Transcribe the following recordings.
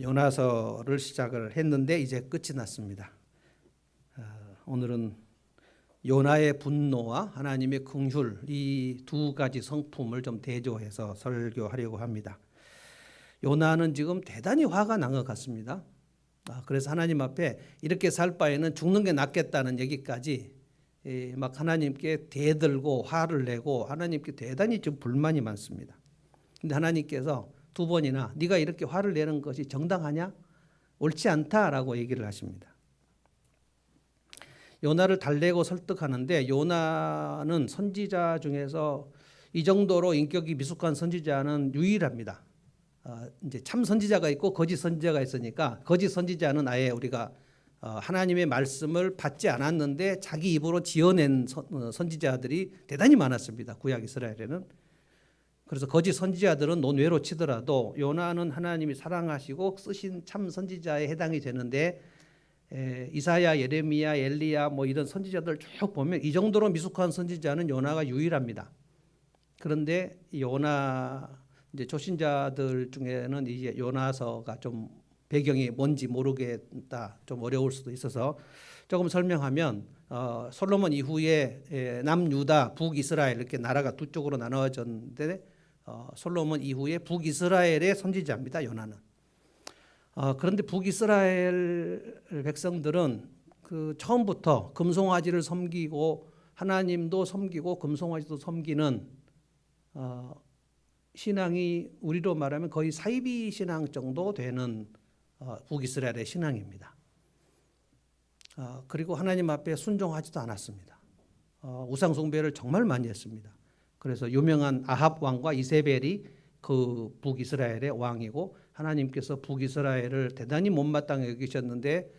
요나서를 시작을 했는데 이제 끝이 났습니다. 오늘은 요나의 분노와 하나님의 긍휼 이 두 가지 성품을 좀 대조해서 설교하려고 합니다. 요나는 지금 대단히 화가 난 것 같습니다. 그래서 하나님 앞에 이렇게 살 바에는 죽는 게 낫겠다는 얘기까지 막 하나님께 대들고 화를 내고 하나님께 대단히 좀 불만이 많습니다. 근데 하나님께서 두 번이나 네가 이렇게 화를 내는 것이 정당하냐? 옳지 않다라고 얘기를 하십니다. 요나를 달래고 설득하는데 요나는 선지자 중에서 이 정도로 인격이 미숙한 선지자는 유일합니다. 이제 참 선지자가 있고 거짓 선지자가 있으니까 거짓 선지자는 아예 우리가 하나님의 말씀을 받지 않았는데 자기 입으로 지어낸 선지자들이 대단히 많았습니다. 구약 이스라엘에는. 그래서 거짓 선지자들은 논외로 치더라도 요나는 하나님이 사랑하시고 쓰신 참 선지자에 해당이 되는데 이사야, 예레미야, 엘리야 뭐 이런 선지자들 쭉 보면 이 정도로 미숙한 선지자는 요나가 유일합니다. 그런데 요나 이제 초신자들 중에는 이제 요나서가 좀 배경이 뭔지 모르겠다, 좀 어려울 수도 있어서 조금 설명하면 솔로몬 이후에 남유다, 북이스라엘 이렇게 나라가 두 쪽으로 나눠졌는데 솔로몬 이후에 북이스라엘의 선지자입니다. 요나는. 그런데 북이스라엘 백성들은 그 처음부터 금송아지를 섬기고 하나님도 섬기고 금송아지도 섬기는 신앙이 우리로 말하면 거의 사이비 신앙 정도 되는 북이스라엘의 신앙입니다. 그리고 하나님 앞에 순종하지도 않았습니다. 우상 숭배를 정말 많이 했습니다. 그래서 유명한 아합 왕과 이세벨이 그 북이스라엘의 왕이고 하나님께서 북이스라엘을 대단히 못마땅하게 여기셨는데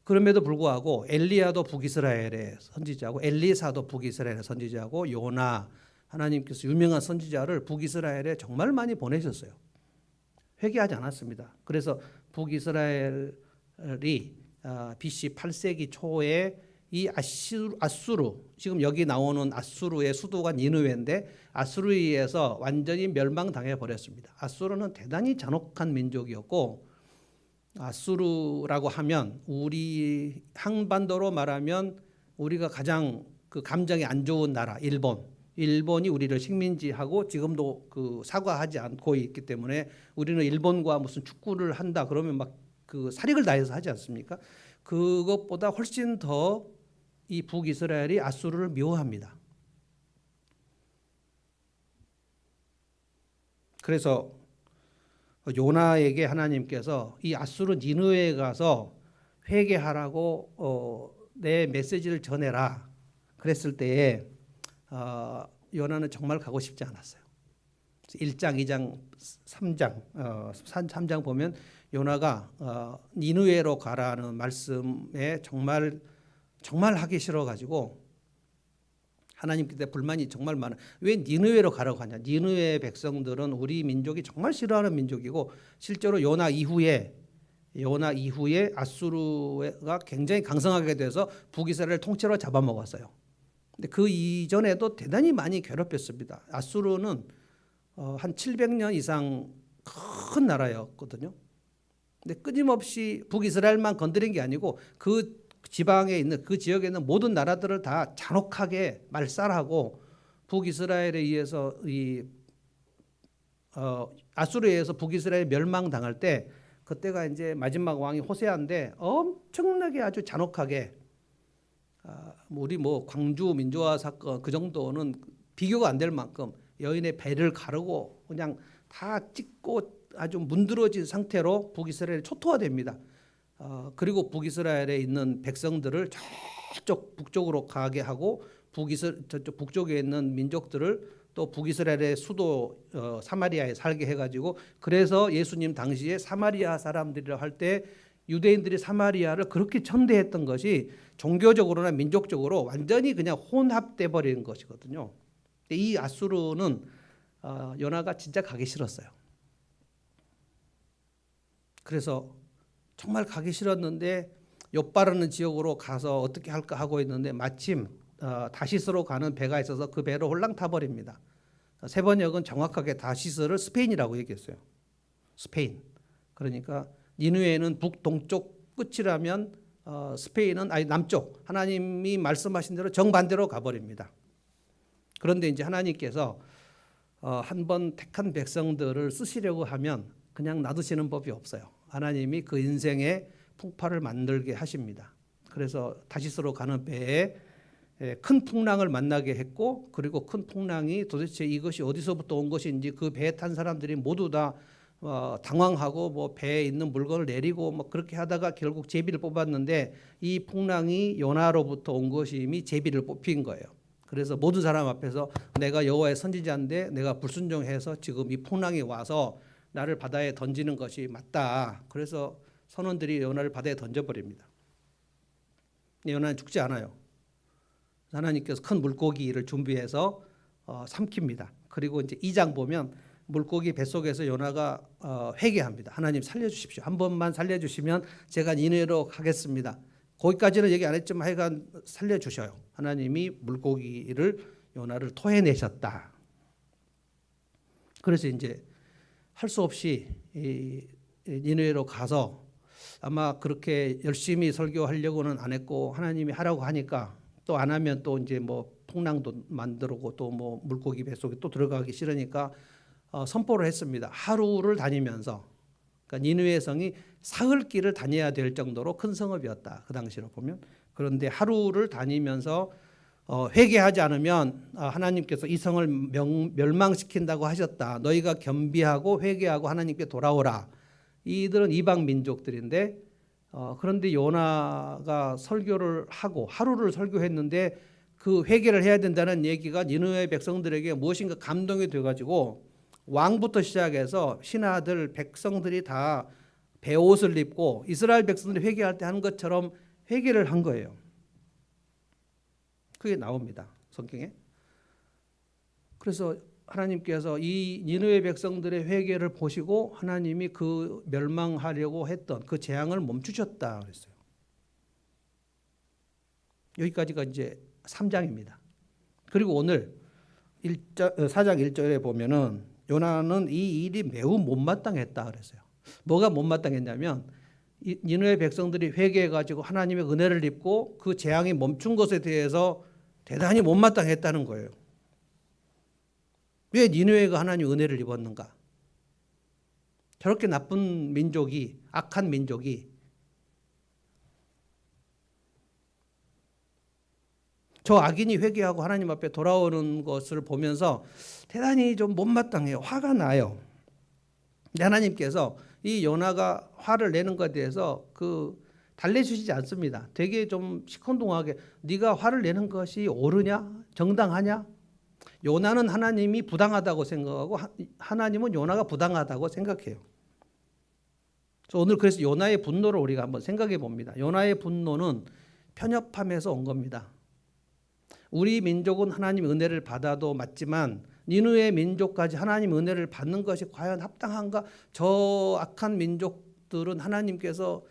그럼에도 불구하고 엘리야도 북이스라엘의 선지자고 엘리사도 북이스라엘의 선지자고 요나 하나님께서 유명한 선지자를 북이스라엘에 정말 많이 보내셨어요. 회개하지 않았습니다. 그래서 북이스라엘이 BC 8세기 초에 이 아수르 지금 여기 나오는 아수르의 수도가 니느웨인데 아수르에 의해서 완전히 멸망당해 버렸습니다. 아수르는 대단히 잔혹한 민족이었고 아수르라고 하면 우리 한반도로 말하면 우리가 가장 그 감정이 안 좋은 나라 일본이 우리를 식민지하고 지금도 그 사과하지 않고 있기 때문에 우리는 일본과 무슨 축구를 한다 그러면 막 그 살익을 다해서 하지 않습니까? 그것보다 훨씬 더 이 북이스라엘이 아수르를 미워합니다. 그래서 요나에게 하나님께서 이 아수르 니느웨에 가서 회개하라고 내 메시지를 전해라 그랬을 때에 요나는 정말 가고 싶지 않았어요. 1장, 2장, 3장 3장 보면 요나가 니느웨로 가라는 말씀에 정말 하기 싫어가지고 하나님께 불만이 정말 많아. 왜 니느웨로 가라고 하냐? 니느웨 백성들은 우리 민족이 정말 싫어하는 민족이고 실제로 요나 이후에 아수르가 굉장히 강성하게 돼서 북이스라엘을 통째로 잡아먹었어요. 근데 그 이전에도 대단히 많이 괴롭혔습니다. 아수르는 한 700년 이상 큰 나라였거든요. 근데 끊임없이 북이스라엘만 건드린 게 아니고 그 지방에 있는 그 지역에 있는 모든 나라들을 다 잔혹하게 말살하고 북이스라엘에 의해서 아수르에 의해서 북이스라엘이 멸망당할 때 그때가 이제 마지막 왕이 호세아인데 엄청나게 아주 잔혹하게 우리 뭐 광주 민주화 사건 그 정도는 비교가 안 될 만큼 여인의 배를 가르고 그냥 다 찢고 아주 문드러진 상태로 북이스라엘이 초토화됩니다. 그리고 북이스라엘에 있는 백성들을 저쪽 북쪽으로 가게 하고 저쪽 북쪽에 있는 민족들을 또 북이스라엘의 수도 사마리아에 살게 해가지고 그래서 예수님 당시에 사마리아 사람들이라 할 때 유대인들이 사마리아를 그렇게 천대했던 것이 종교적으로나 민족적으로 완전히 그냥 혼합돼 버리는 것이거든요. 이 아수르는 요나가 진짜 가기 싫었어요. 그래서 정말 가기 싫었는데 욥바라는 지역으로 가서 어떻게 할까 하고 있는데 마침 다시스로 가는 배가 있어서 그 배로 홀랑 타버립니다. 세 번역은 정확하게 다시스를 스페인이라고 얘기했어요. 스페인. 그러니까 니느웨는 북동쪽 끝이라면 스페인은 아니 남쪽, 하나님이 말씀하신 대로 정반대로 가버립니다. 그런데 이제 하나님께서 한번 택한 백성들을 쓰시려고 하면 그냥 놔두시는 법이 없어요. 하나님이 그 인생의 풍파를 만들게 하십니다. 그래서 다시스로 가는 배에 큰 풍랑을 만나게 했고, 그리고 큰 풍랑이 도대체 이것이 어디서부터 온 것인지 그 배에 탄 사람들이 모두 다 당황하고 뭐 배에 있는 물건을 내리고 뭐 그렇게 하다가 결국 제비를 뽑았는데, 이 풍랑이 요나로부터 온 것임이 제비를 뽑힌 거예요. 그래서 모든 사람 앞에서 내가 여호와의 선지자인데 내가 불순종해서 지금 이 풍랑이 와서 나를 바다에 던지는 것이 맞다. 그래서 선원들이 요나를 바다에 던져버립니다. 요나는 죽지 않아요. 하나님께서 큰 물고기를 준비해서 삼킵니다. 그리고 이제 2장 보면 물고기 뱃속에서 요나가 회개합니다. 하나님 살려주십시오. 한 번만 살려주시면 제가 니느웨로 가겠습니다. 거기까지는 얘기 안 했지만 하여간 살려주셔요. 하나님이 물고기를 요나를 토해내셨다. 그래서 이제 할 수 없이 니느웨로 가서 아마 그렇게 열심히 설교하려고는 안 했고, 하나님이 하라고 하니까 또 안 하면 또 이제 뭐 풍랑도 만들고 또 뭐 물고기 뱃속에 또 들어가기 싫으니까 선포를 했습니다. 하루를 다니면서, 그러니까 니느웨 성이 사흘 길을 다녀야 될 정도로 큰 성읍이었다. 그 당시로 보면. 그런데 하루를 다니면서 회개하지 않으면 하나님께서 이 성을 멸망시킨다고 하셨다. 너희가 겸비하고 회개하고 하나님께 돌아오라. 이들은 이방 민족들인데 그런데 요나가 설교를 하고 하루를 설교했는데 그 회개를 해야 된다는 얘기가 니느웨 백성들에게 무엇인가 감동이 돼가지고 왕부터 시작해서 신하들 백성들이 다 베옷을 입고 이스라엘 백성들이 회개할 때 하는 것처럼 회개를 한 거예요. 그게 나옵니다, 성경에. 그래서 하나님께서 이 니느웨 백성들의 회개를 보시고 하나님이 그 멸망하려고 했던 그 재앙을 멈추셨다 그랬어요. 여기까지가 이제 3장입니다. 그리고 오늘 4장 1절에 보면은 요나는 이 일이 매우 못마땅했다 그랬어요. 뭐가 못마땅했냐면 니느웨 백성들이 회개해가지고 하나님의 은혜를 입고 그 재앙이 멈춘 것에 대해서 대단히 못마땅했다는 거예요. 왜 니느웨가 하나님 은혜를 입었는가? 저렇게 나쁜 민족이, 악한 민족이 저 악인이 회개하고 하나님 앞에 돌아오는 것을 보면서 대단히 좀 못마땅해요. 화가 나요. 근데 하나님께서 이 요나가 화를 내는 것에 대해서 달래주시지 않습니다. 되게 좀 시큰둥하게 네가 화를 내는 것이 옳으냐? 정당하냐? 요나는 하나님이 부당하다고 생각하고 하나님은 요나가 부당하다고 생각해요. 오늘 그래서 요나의 분노를 우리가 한번 생각해 봅니다. 요나의 분노는 편협함에서 온 겁니다. 우리 민족은 하나님 은혜를 받아도 맞지만 니느웨 민족까지 하나님 은혜를 받는 것이 과연 합당한가? 저 악한 민족들은 하나님께서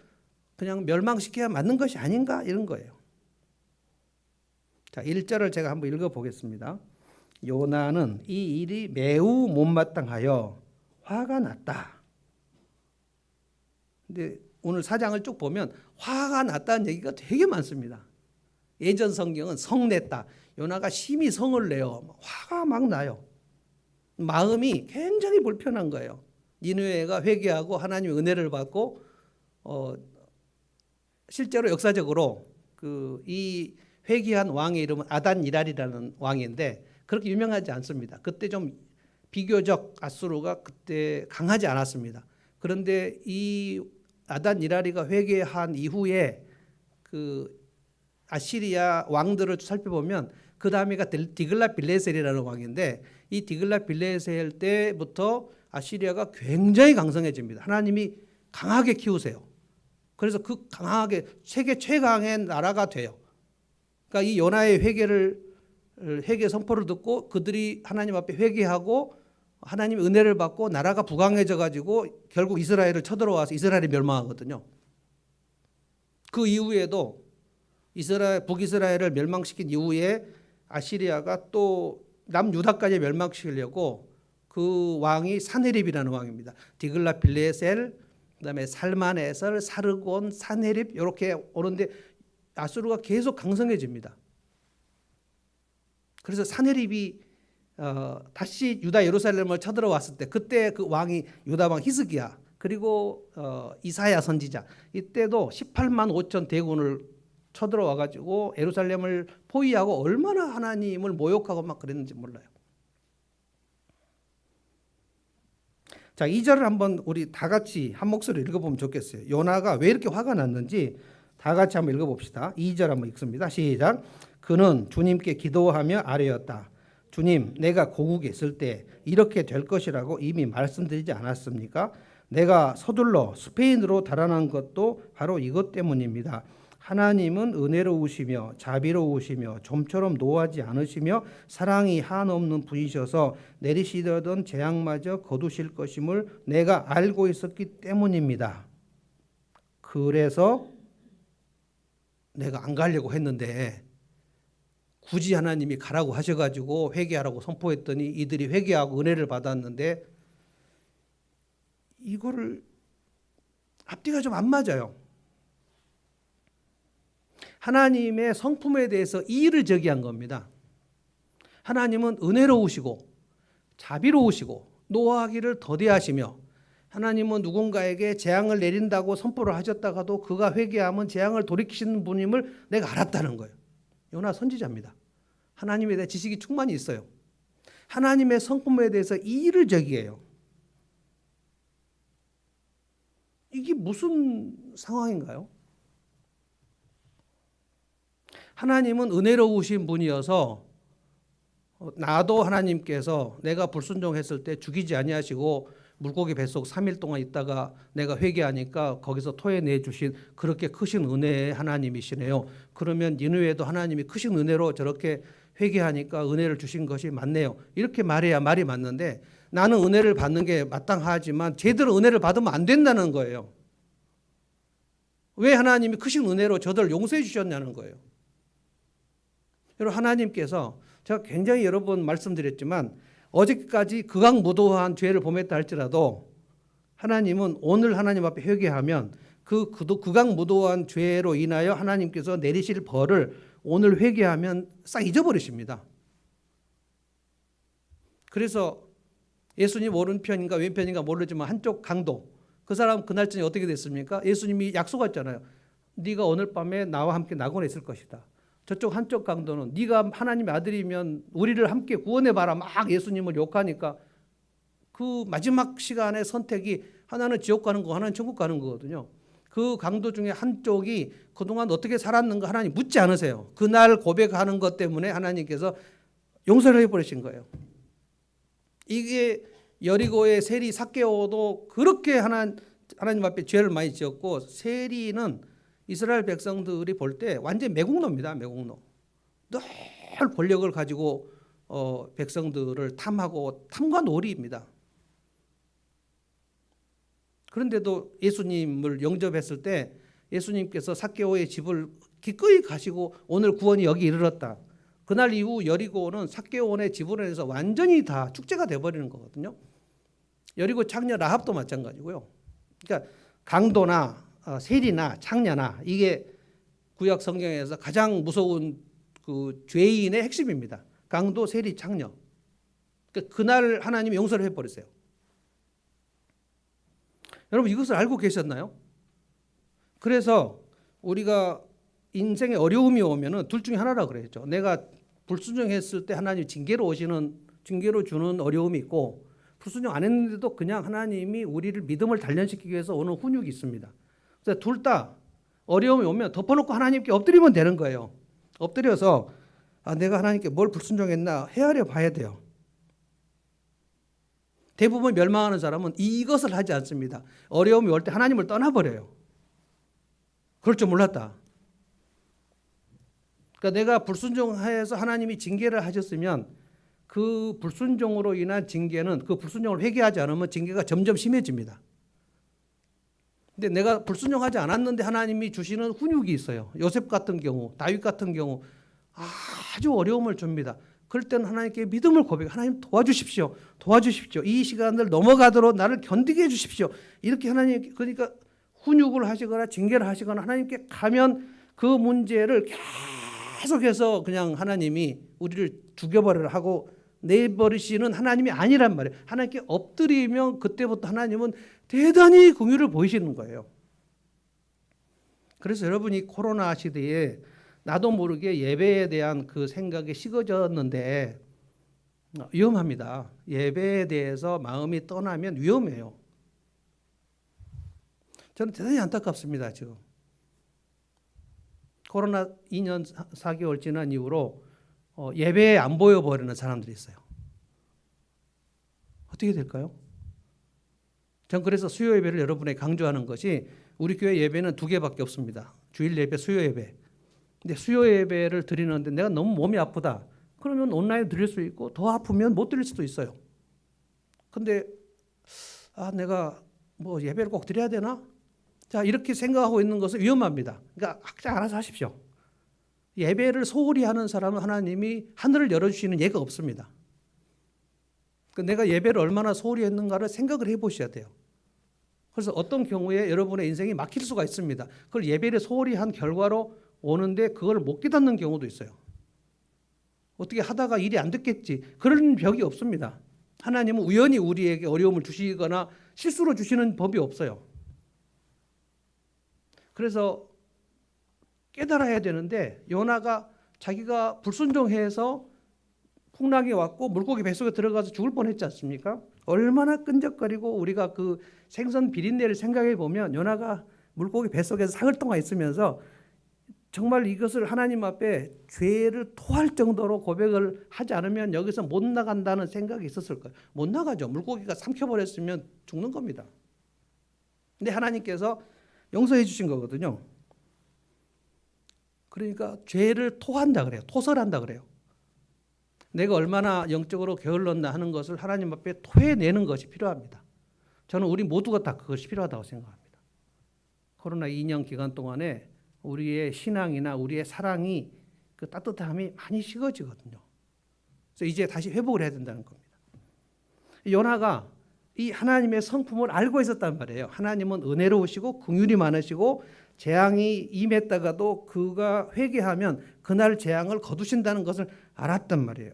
그냥 멸망시켜야 맞는 것이 아닌가? 이런 거예요. 자, 1절을 제가 한번 읽어보겠습니다. 요나는 이 일이 매우 못마땅하여 화가 났다. 근데 오늘 4장을 쭉 보면 화가 났다는 얘기가 되게 많습니다. 예전 성경은 성냈다. 요나가 심히 성을 내요. 화가 막 나요. 마음이 굉장히 불편한 거예요. 니느웨가 회개하고 하나님의 은혜를 받고 실제로 역사적으로 이 회개한 왕의 이름은 아단-니랄이라는 왕인데 그렇게 유명하지 않습니다. 그때 좀 비교적 아수르가 그때 강하지 않았습니다. 그런데 이 아단-니랄이가 회개한 이후에 아시리아 왕들을 살펴보면 그 다음에가 디글랏빌레셀이라는 왕인데 이 디글랏빌레셀 때부터 아시리아가 굉장히 강성해집니다. 하나님이 강하게 키우세요. 그래서 그 강하게 세계 최강의 나라가 돼요. 그러니까 이 요나의 회개 선포를 듣고 그들이 하나님 앞에 회개하고 하나님의 은혜를 받고 나라가 부강해져 가지고 결국 이스라엘을 쳐들어와서 이스라엘이 멸망하거든요. 그 이후에도 북이스라엘을 멸망시킨 이후에 아시리아가 또 남유다까지 멸망시키려고 그 왕이 사네립이라는 왕입니다. 디글랏빌레셀 그다음에 살만에서 사르곤, 사네립 이렇게 오는데 아수르가 계속 강성해집니다. 그래서 사네립이 다시 유다 예루살렘을 쳐들어왔을 때 그때 그 왕이 유다 왕 히스기야 그리고 이사야 선지자 이때도 18만 5천 대군을 쳐들어와 가지고 예루살렘을 포위하고 얼마나 하나님을 모욕하고 막 그랬는지 몰라요. 자, 2절을 한번 우리 다 같이 한 목소리로 읽어보면 좋겠어요. 요나가 왜 이렇게 화가 났는지 다 같이 한번 읽어봅시다. 2절 한번 읽습니다. 시작. 그는 주님께 기도하며 아뢰었다. 주님, 내가 고국에 있을 때 이렇게 될 것이라고 이미 말씀드리지 않았습니까? 내가 서둘러 스페인으로 달아난 것도 바로 이것 때문입니다. 하나님은 은혜로우시며 자비로우시며 좀처럼 노하지 않으시며 사랑이 한없는 분이셔서 내리시려던 재앙마저 거두실 것임을 내가 알고 있었기 때문입니다. 그래서 내가 안 가려고 했는데 굳이 하나님이 가라고 하셔가지고 회개하라고 선포했더니 이들이 회개하고 은혜를 받았는데 이거를 앞뒤가 좀 안 맞아요. 하나님의 성품에 대해서 이의를 제기한 겁니다. 하나님은 은혜로우시고 자비로우시고 노하기를 더디하시며 하나님은 누군가에게 재앙을 내린다고 선포를 하셨다가도 그가 회개하면 재앙을 돌이키시는 분임을 내가 알았다는 거예요. 요나 선지자입니다. 하나님에 대해 지식이 충만히 있어요. 하나님의 성품에 대해서 이의를 제기해요. 이게 무슨 상황인가요? 하나님은 은혜로우신 분이어서 나도 하나님께서 내가 불순종했을 때 죽이지 아니하시고 물고기 뱃속 3일 동안 있다가 내가 회개하니까 거기서 토해내 주신 그렇게 크신 은혜의 하나님이시네요. 그러면 니느웨도 하나님이 크신 은혜로 저렇게 회개하니까 은혜를 주신 것이 맞네요. 이렇게 말해야 말이 맞는데 나는 은혜를 받는 게 마땅하지만 제대로 은혜를 받으면 안 된다는 거예요. 왜 하나님이 크신 은혜로 저들을 용서해 주셨냐는 거예요. 여러분, 하나님께서 제가 굉장히 여러 번 말씀드렸지만 어제까지 극악무도한 죄를 범했다 할지라도 하나님은 오늘 하나님 앞에 회개하면 그 극악무도한 죄로 인하여 하나님께서 내리실 벌을 오늘 회개하면 싹 잊어버리십니다. 그래서 예수님 오른편인가 왼편인가 모르지만 한쪽 강도 그 사람 그날쯤에 어떻게 됐습니까? 예수님이 약속했잖아요. 네가 오늘 밤에 나와 함께 낙원에 있을 것이다. 저쪽 한쪽 강도는 네가 하나님의 아들이면 우리를 함께 구원해봐라 막 예수님을 욕하니까 그 마지막 시간의 선택이 하나는 지옥 가는 거 하나는 천국 가는 거거든요. 그 강도 중에 한쪽이 그동안 어떻게 살았는가 하나님 묻지 않으세요. 그날 고백하는 것 때문에 하나님께서 용서를 해버리신 거예요. 이게 여리고의 세리 삭개오도 그렇게 하나님 앞에 죄를 많이 지었고 세리는 이스라엘 백성들이 볼 때 완전히 매국노입니다. 매국노. 늘 권력을 가지고 백성들을 탐하고 탐과 놀이입니다. 그런데도 예수님을 영접했을 때 예수님께서 삭개오의 집을 기꺼이 가시고 오늘 구원이 여기 이르렀다. 그날 이후 여리고는 삭개오의 집으로 해서 완전히 다 축제가 돼버리는 거거든요. 여리고 창녀 라합도 마찬가지고요. 그러니까 강도나 세리나 창녀나 이게 구약 성경에서 가장 무서운 그 죄인의 핵심입니다. 강도, 세리, 창녀. 그러니까 그날 하나님이 용서를 해버리세요. 여러분 이것을 알고 계셨나요? 그래서 우리가 인생에 어려움이 오면은 둘 중에 하나라 그랬죠. 내가 불순종했을 때 하나님 징계로 주는 어려움이 있고 불순종 안 했는데도 그냥 하나님이 우리를 믿음을 단련시키기 위해서 오는 훈육이 있습니다. 그래서 둘 다 어려움이 오면 덮어놓고 하나님께 엎드리면 되는 거예요. 엎드려서 내가 하나님께 뭘 불순종했나 헤아려 봐야 돼요. 대부분 멸망하는 사람은 이것을 하지 않습니다. 어려움이 올 때 하나님을 떠나버려요. 그럴 줄 몰랐다. 그러니까 내가 불순종해서 하나님이 징계를 하셨으면 그 불순종으로 인한 징계는 그 불순종을 회개하지 않으면 징계가 점점 심해집니다. 근데 내가 불순종하지 않았는데 하나님이 주시는 훈육이 있어요. 요셉 같은 경우, 다윗 같은 경우 아주 어려움을 줍니다. 그럴 때는 하나님께 믿음을 고백해. 하나님 도와주십시오. 도와주십시오. 이 시간을 넘어가도록 나를 견디게 해주십시오. 이렇게 하나님, 그러니까 훈육을 하시거나 징계를 하시거나 하나님께 가면 그 문제를 계속해서 그냥 하나님이 우리를 죽여버리라 하고 내버리시는 하나님이 아니란 말이에요. 하나님께 엎드리면 그때부터 하나님은 대단히 긍휼을 보이시는 거예요. 그래서 여러분이 코로나 시대에 나도 모르게 예배에 대한 그 생각이 식어졌는데 위험합니다. 예배에 대해서 마음이 떠나면 위험해요. 저는 대단히 안타깝습니다. 지금 코로나 2년 4개월 지난 이후로 예배에 안 보여버리는 사람들이 있어요. 어떻게 될까요? 전 그래서 수요 예배를 여러분에게 강조하는 것이 우리 교회 예배는 2개밖에 없습니다. 주일 예배, 수요 예배. 근데 수요 예배를 드리는데 내가 너무 몸이 아프다. 그러면 온라인 드릴 수 있고 더 아프면 못 드릴 수도 있어요. 근데 내가 뭐 예배를 꼭 드려야 되나? 자, 이렇게 생각하고 있는 것은 위험합니다. 그러니까 각자 알아서 하십시오. 예배를 소홀히 하는 사람은 하나님이 하늘을 열어주시는 예가 없습니다. 내가 예배를 얼마나 소홀히 했는가를 생각을 해보셔야 돼요. 그래서 어떤 경우에 여러분의 인생이 막힐 수가 있습니다. 그걸 예배를 소홀히 한 결과로 오는데 그걸 못 깨닫는 경우도 있어요. 어떻게 하다가 일이 안 됐겠지. 그런 벽이 없습니다. 하나님은 우연히 우리에게 어려움을 주시거나 실수로 주시는 법이 없어요. 그래서 깨달아야 되는데 요나가 자기가 불순종해서 풍랑이 왔고 물고기 뱃속에 들어가서 죽을 뻔했지 않습니까? 얼마나 끈적거리고 우리가 그 생선 비린내를 생각해 보면 요나가 물고기 뱃속에서 사흘 동안 있으면서 정말 이것을 하나님 앞에 죄를 토할 정도로 고백을 하지 않으면 여기서 못 나간다는 생각이 있었을 거예요. 못 나가죠. 물고기가 삼켜버렸으면 죽는 겁니다. 근데 하나님께서 용서해 주신 거거든요. 그러니까 죄를 토한다 그래요. 토설한다 그래요. 내가 얼마나 영적으로 게을렀나 하는 것을 하나님 앞에 토해내는 것이 필요합니다. 저는 우리 모두가 다 그것이 필요하다고 생각합니다. 코로나 2년 기간 동안에 우리의 신앙이나 우리의 사랑이 그 따뜻함이 많이 식어지거든요. 그래서 이제 다시 회복을 해야 된다는 겁니다. 요나가 이 하나님의 성품을 알고 있었단 말이에요. 하나님은 은혜로우시고 긍휼이 많으시고 재앙이 임했다가도 그가 회개하면 그날 재앙을 거두신다는 것을 알았단 말이에요.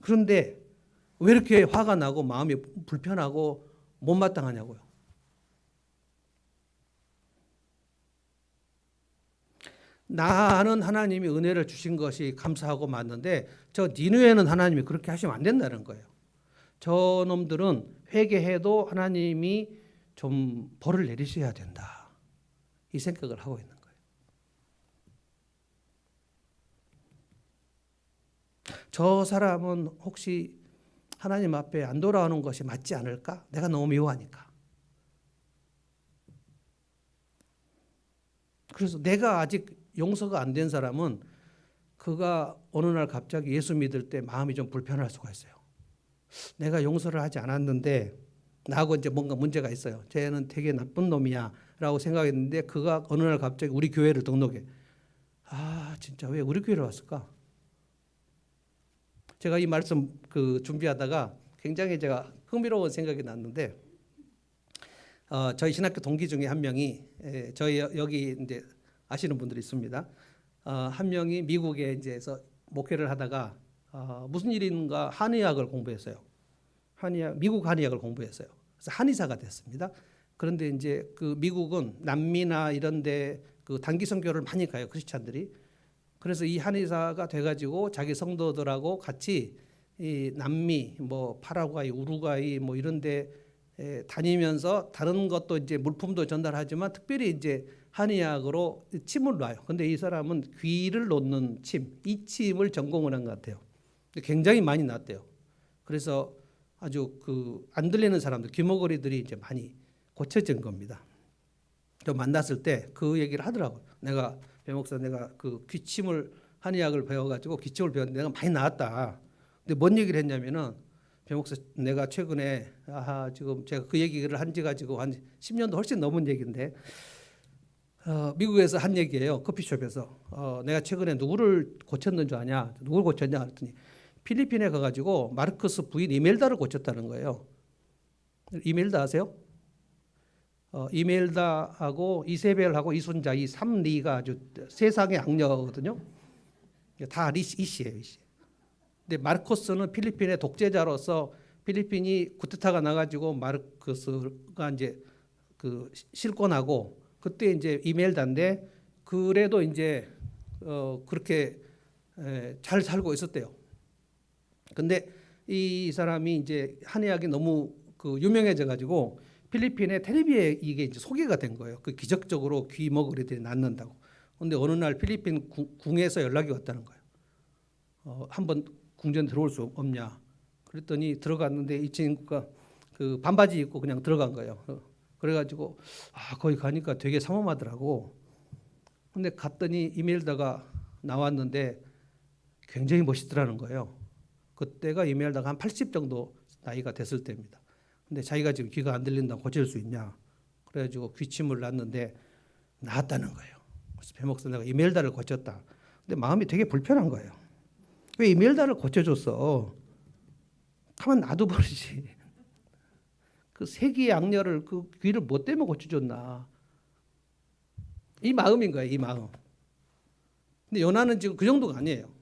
그런데 왜 이렇게 화가 나고 마음이 불편하고 못마땅하냐고요. 나는 하나님이 은혜를 주신 것이 감사하고 맞는데 저 니느웨는 하나님이 그렇게 하시면 안 된다는 거예요. 저 놈들은 회개해도 하나님이 좀 벌을 내리셔야 된다. 이 생각을 하고 있는 거예요. 저 사람은 혹시 하나님 앞에 안 돌아오는 것이 맞지 않을까? 내가 너무 미워하니까. 그래서 내가 아직 용서가 안 된 사람은 그가 어느 날 갑자기 예수 믿을 때 마음이 좀 불편할 수가 있어요. 내가 용서를 하지 않았는데 나하고 이제 뭔가 문제가 있어요. 쟤는 되게 나쁜 놈이야 라고 생각했는데 그가 어느 날 갑자기 우리 교회를 등록해. 진짜 왜 우리 교회로 왔을까? 제가 이 말씀 준비하다가 굉장히 제가 흥미로운 생각이 났는데 저희 신학교 동기 중에 한 명이 저희 여기 이제 아시는 분들이 있습니다. 한 명이 미국에 이제서 목회를 하다가 무슨 일인가 한의학을 공부했어요. 미국 한의학을 공부했어요. 그래서 한의사가 됐습니다. 그런데 이제 그 미국은 남미나 이런데 그 단기 선교를 많이 가요, 크리스찬들이. 그래서 이 한의사가 돼가지고 자기 성도들하고 같이 이 남미, 뭐 파라과이, 우루과이 뭐 이런데 다니면서 다른 것도 이제 물품도 전달하지만 특별히 이제 한의학으로 침을 놔요. 근데 이 사람은 귀를 놓는 침, 이 침을 전공을 한 것 같아요. 굉장히 많이 놨대요. 그래서 아주 안 들리는 사람들, 귀머거리들이 이제 많이 고쳐진 겁니다. 저 만났을 때 그 얘기를 하더라고요. 배 목사 내가 그 귀침을 한의학을 배워가지고 귀침을 배웠는데 내가 많이 나았다. 근데 뭔 얘기를 했냐면은 배 목사 내가 최근에 지금 제가 그 얘기를 한 지가 지금 한 10년도 훨씬 넘은 얘기인데 미국에서 한 얘기예요. 커피숍에서 내가 최근에 누구를 고쳤는 줄 아냐? 누구를 고쳤냐? 그랬더니 필리핀에 가가지고 마르크스 부인 이멜다를 고쳤다는 거예요. 이멜다 아세요? 이멜다하고 이세벨하고 이순자 이 삼리가 아주 세상의 악녀거든요. 다 이씨예요, 이씨. 근데 마르코스는 필리핀의 독재자로서 필리핀이 쿠데타가 나가지고 마르코스가 이제 그 실권하고 그때 이제 이멜다인데 그래도 이제 그렇게 잘 살고 있었대요. 근데 이 사람이 이제 한의학이 너무 그 유명해져 가지고 필리핀의 텔레비에 이게 이제 소개가 된 거예요. 그 기적적으로 귀 먹을 애들이 낫는다고. 근데 어느 날 필리핀 궁에서 연락이 왔다는 거예요. 한번 궁전 들어올 수 없냐? 그랬더니 들어갔는데 이 친구가 그 반바지 입고 그냥 들어간 거예요. 그래가지고 거기 가니까 되게 삼엄하더라고. 근데 갔더니 이멜다가 나왔는데 굉장히 멋있더라는 거예요. 그때가 이멜다가 한 80 정도 나이가 됐을 때입니다. 근데 자기가 지금 귀가 안 들린다고 고칠 수 있냐? 그래가지고 귀침을 놨는데 나았다는 거예요. 그래서 배목사 내가 이멜다를 고쳤다. 근데 마음이 되게 불편한 거예요. 왜 이멜다를 고쳐줬어? 가만 놔둬버리지. 그 세기의 악녀를 그 귀를 뭐 때문에 고쳐줬나? 이 마음인 거예요. 이 마음. 근데 요나는 지금 그 정도가 아니에요.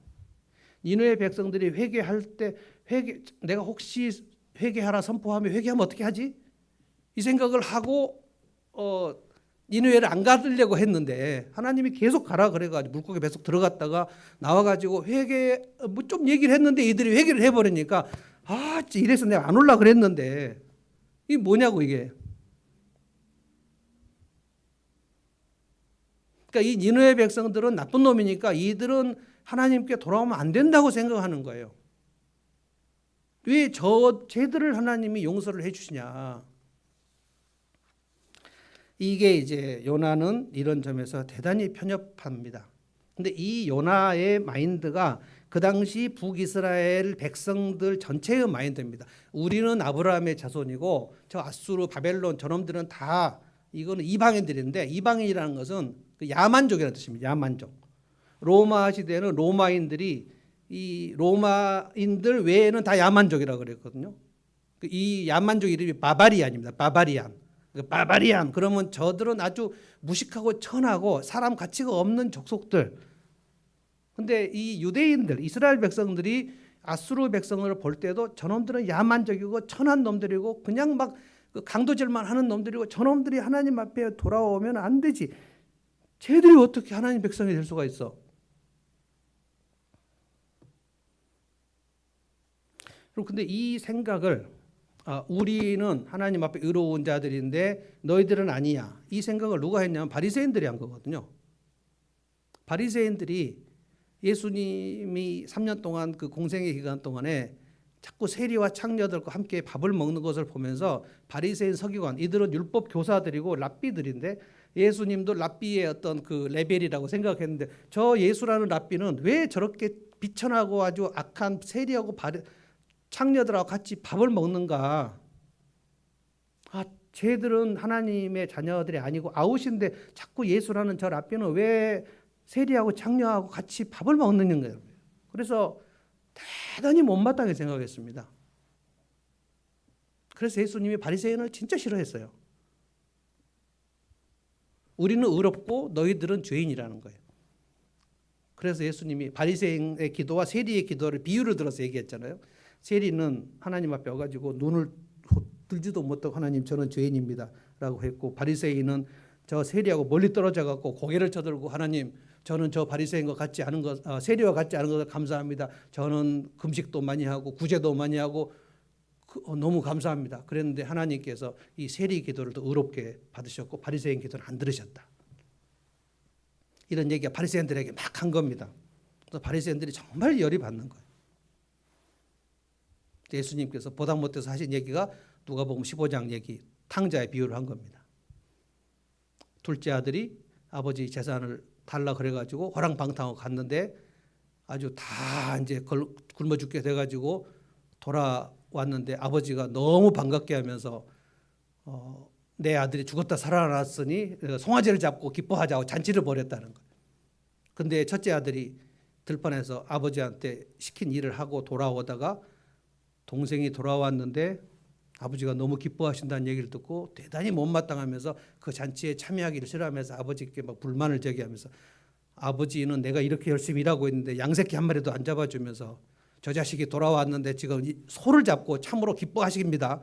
니느웨 백성들이 회개할 때 내가 혹시 회개하라 선포하면 회개하면 어떻게 하지? 이 생각을 하고 니느웨를 안 가려고 했는데 하나님이 계속 가라 그래가지고 물고기 뱃속 들어갔다가 나와가지고 회개 뭐 좀 얘기를 했는데 이들이 회개를 해버리니까 이래서 내가 안 올라 그랬는데 이게 뭐냐고 이게. 그러니까 이 니느웨 백성들은 나쁜 놈이니까 이들은 하나님께 돌아오면 안 된다고 생각하는 거예요. 왜 쟤들을 하나님이 용서를 해주시냐. 이게 이제 요나는 이런 점에서 대단히 편협합니다. 근데 이 요나의 마인드가 그 당시 북이스라엘 백성들 전체의 마인드입니다. 우리는 아브라함의 자손이고 저 아수르 바벨론 저놈들은 다 이거는 이방인들인데 이방인이라는 것은 그 야만족이라는 뜻입니다. 야만족. 로마 시대는 로마인들이 이 로마인들 외에는 다 야만족이라고 그랬거든요. 이 야만족 이름이 바바리안입니다. 바바리안. 그러면 저들은 아주 무식하고 천하고 사람 가치가 없는 족속들. 근데 이 유대인들, 이스라엘 백성들이 아수르 백성을 볼 때도 저놈들은 야만적이고 천한 놈들이고 그냥 막 강도질만 하는 놈들이고 저놈들이 하나님 앞에 돌아오면 안 되지. 쟤들이 어떻게 하나님 백성이 될 수가 있어? 근데 이 생각을 우리는 하나님 앞에 의로운 자들인데 너희들은 아니야. 이 생각을 누가 했냐면 바리새인들이 한 거거든요. 바리새인들이 예수님이 3년 동안 그 공생의 기간 동안에 자꾸 세리와 창녀들과 함께 밥을 먹는 것을 보면서 바리새인 서기관 이들은 율법 교사들이고 랍비들인데 예수님도 랍비의 어떤 그 레벨이라고 생각했는데 저 예수라는 랍비는 왜 저렇게 비천하고 아주 악한 세리하고 창녀들하고 같이 밥을 먹는가? 쟤들은 하나님의 자녀들이 아니고 아웃인데 자꾸 예수라는 저 랍비는 왜 세리하고 창녀하고 같이 밥을 먹는 거예요. 그래서 대단히 못마땅하게 생각했습니다. 그래서 예수님이 바리새인을 진짜 싫어했어요. 우리는 의롭고 너희들은 죄인이라는 거예요. 그래서 예수님이 바리새인의 기도와 세리의 기도를 비유를 들어서 얘기했잖아요. 세리는 하나님 앞에 와가지고 눈을 들지도 못하고 하나님 저는 죄인입니다 라고 했고 바리새인은 저 세리하고 멀리 떨어져 갖고 고개를 쳐들고 하나님 저는 저 바리새인과 같지 않은 것 세리와 같지 않은 것을 감사합니다. 저는 금식도 많이 하고 구제도 많이 하고 너무 감사합니다. 그랬는데 하나님께서 이 세리 기도를 더 의롭게 받으셨고 바리새인 기도를 안 들으셨다. 이런 얘기가 바리새인들에게 막 한 겁니다. 그래서 바리새인들이 정말 열이 받는 거예요. 예수님께서 보다 못해서 하신 얘기가 누가복음 15장 얘기 탕자의 비유를 한 겁니다. 둘째 아들이 아버지 재산을 달라 그래가지고 호랑방탕하고 갔는데 아주 다 이제 굶어 죽게 돼가지고 돌아왔는데 아버지가 너무 반갑게 하면서 내 아들이 죽었다 살아났으니 송아지를 잡고 기뻐하자고 잔치를 벌였다는 거예요. 근데 첫째 아들이 들판에서 아버지한테 시킨 일을 하고 돌아오다가 동생이 돌아왔는데 아버지가 너무 기뻐하신다는 얘기를 듣고 대단히 못마땅하면서 그 잔치에 참여하기를 싫어하면서 아버지께 막 불만을 제기하면서 아버지는 내가 이렇게 열심히 일하고 있는데 양새끼 한 마리도 안 잡아주면서 저 자식이 돌아왔는데 지금 소를 잡고 참으로 기뻐하십니다.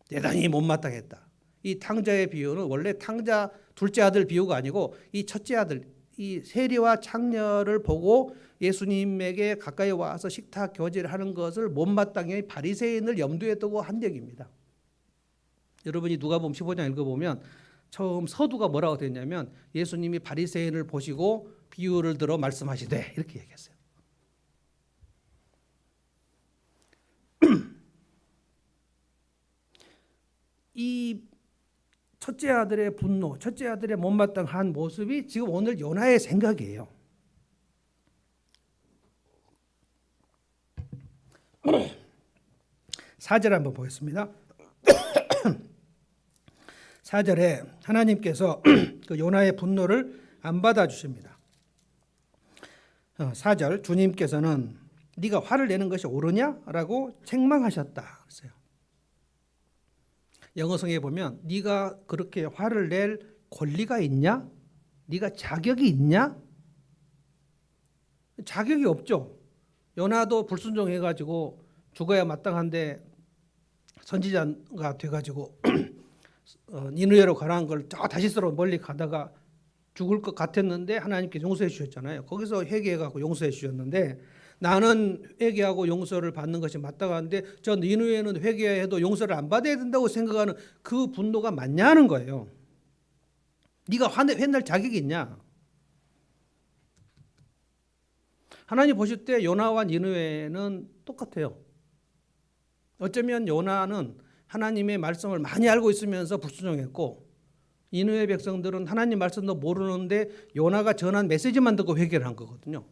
대단히 못마땅했다. 이 탕자의 비유는 원래 탕자 둘째 아들 비유가 아니고 이 첫째 아들 이 세리와 창녀를 보고 예수님에게 가까이 와서 식탁 교제를 하는 것을 못마땅히 바리새인을 염두에 두고 한 얘기입니다. 여러분이 누가복음 15장 읽어보면 처음 서두가 뭐라고 됐냐면 예수님이 바리새인을 보시고 비유를 들어 말씀하시되 이렇게 얘기했어요. 이 첫째 아들의 분노, 첫째 아들의 못마땅한 모습이 지금 오늘 요나의 생각이에요. 4절 한번 보겠습니다. 4절에 하나님께서 그 요나의 분노를 안 받아주십니다. 4절 주님께서는 네가 화를 내는 것이 옳으냐? 라고 책망하셨다. 그랬어요. 영어성에 보면 네가 그렇게 화를 낼 권리가 있냐? 네가 자격이 있냐? 자격이 없죠. 요나도 불순종해가지고 죽어야 마땅한데 선지자가 돼가지고 니느웨로 가라는 걸 저 다시스로 멀리 가다가 죽을 것 같았는데 하나님께 용서해 주셨잖아요. 거기서 회개해가지고 용서해 주셨는데 나는 회개하고 용서를 받는 것이 마땅한데 저 니느웨는 회개해도 용서를 안 받아야 된다고 생각하는 그 분노가 맞냐는 거예요. 네가 화낼 자격이 있냐? 하나님 보실 때 요나와 니느웨는 똑같아요. 어쩌면 요나는 하나님의 말씀을 많이 알고 있으면서 불순종했고 니느웨 백성들은 하나님 말씀도 모르는데 요나가 전한 메시지만 듣고 회개를 한 거거든요.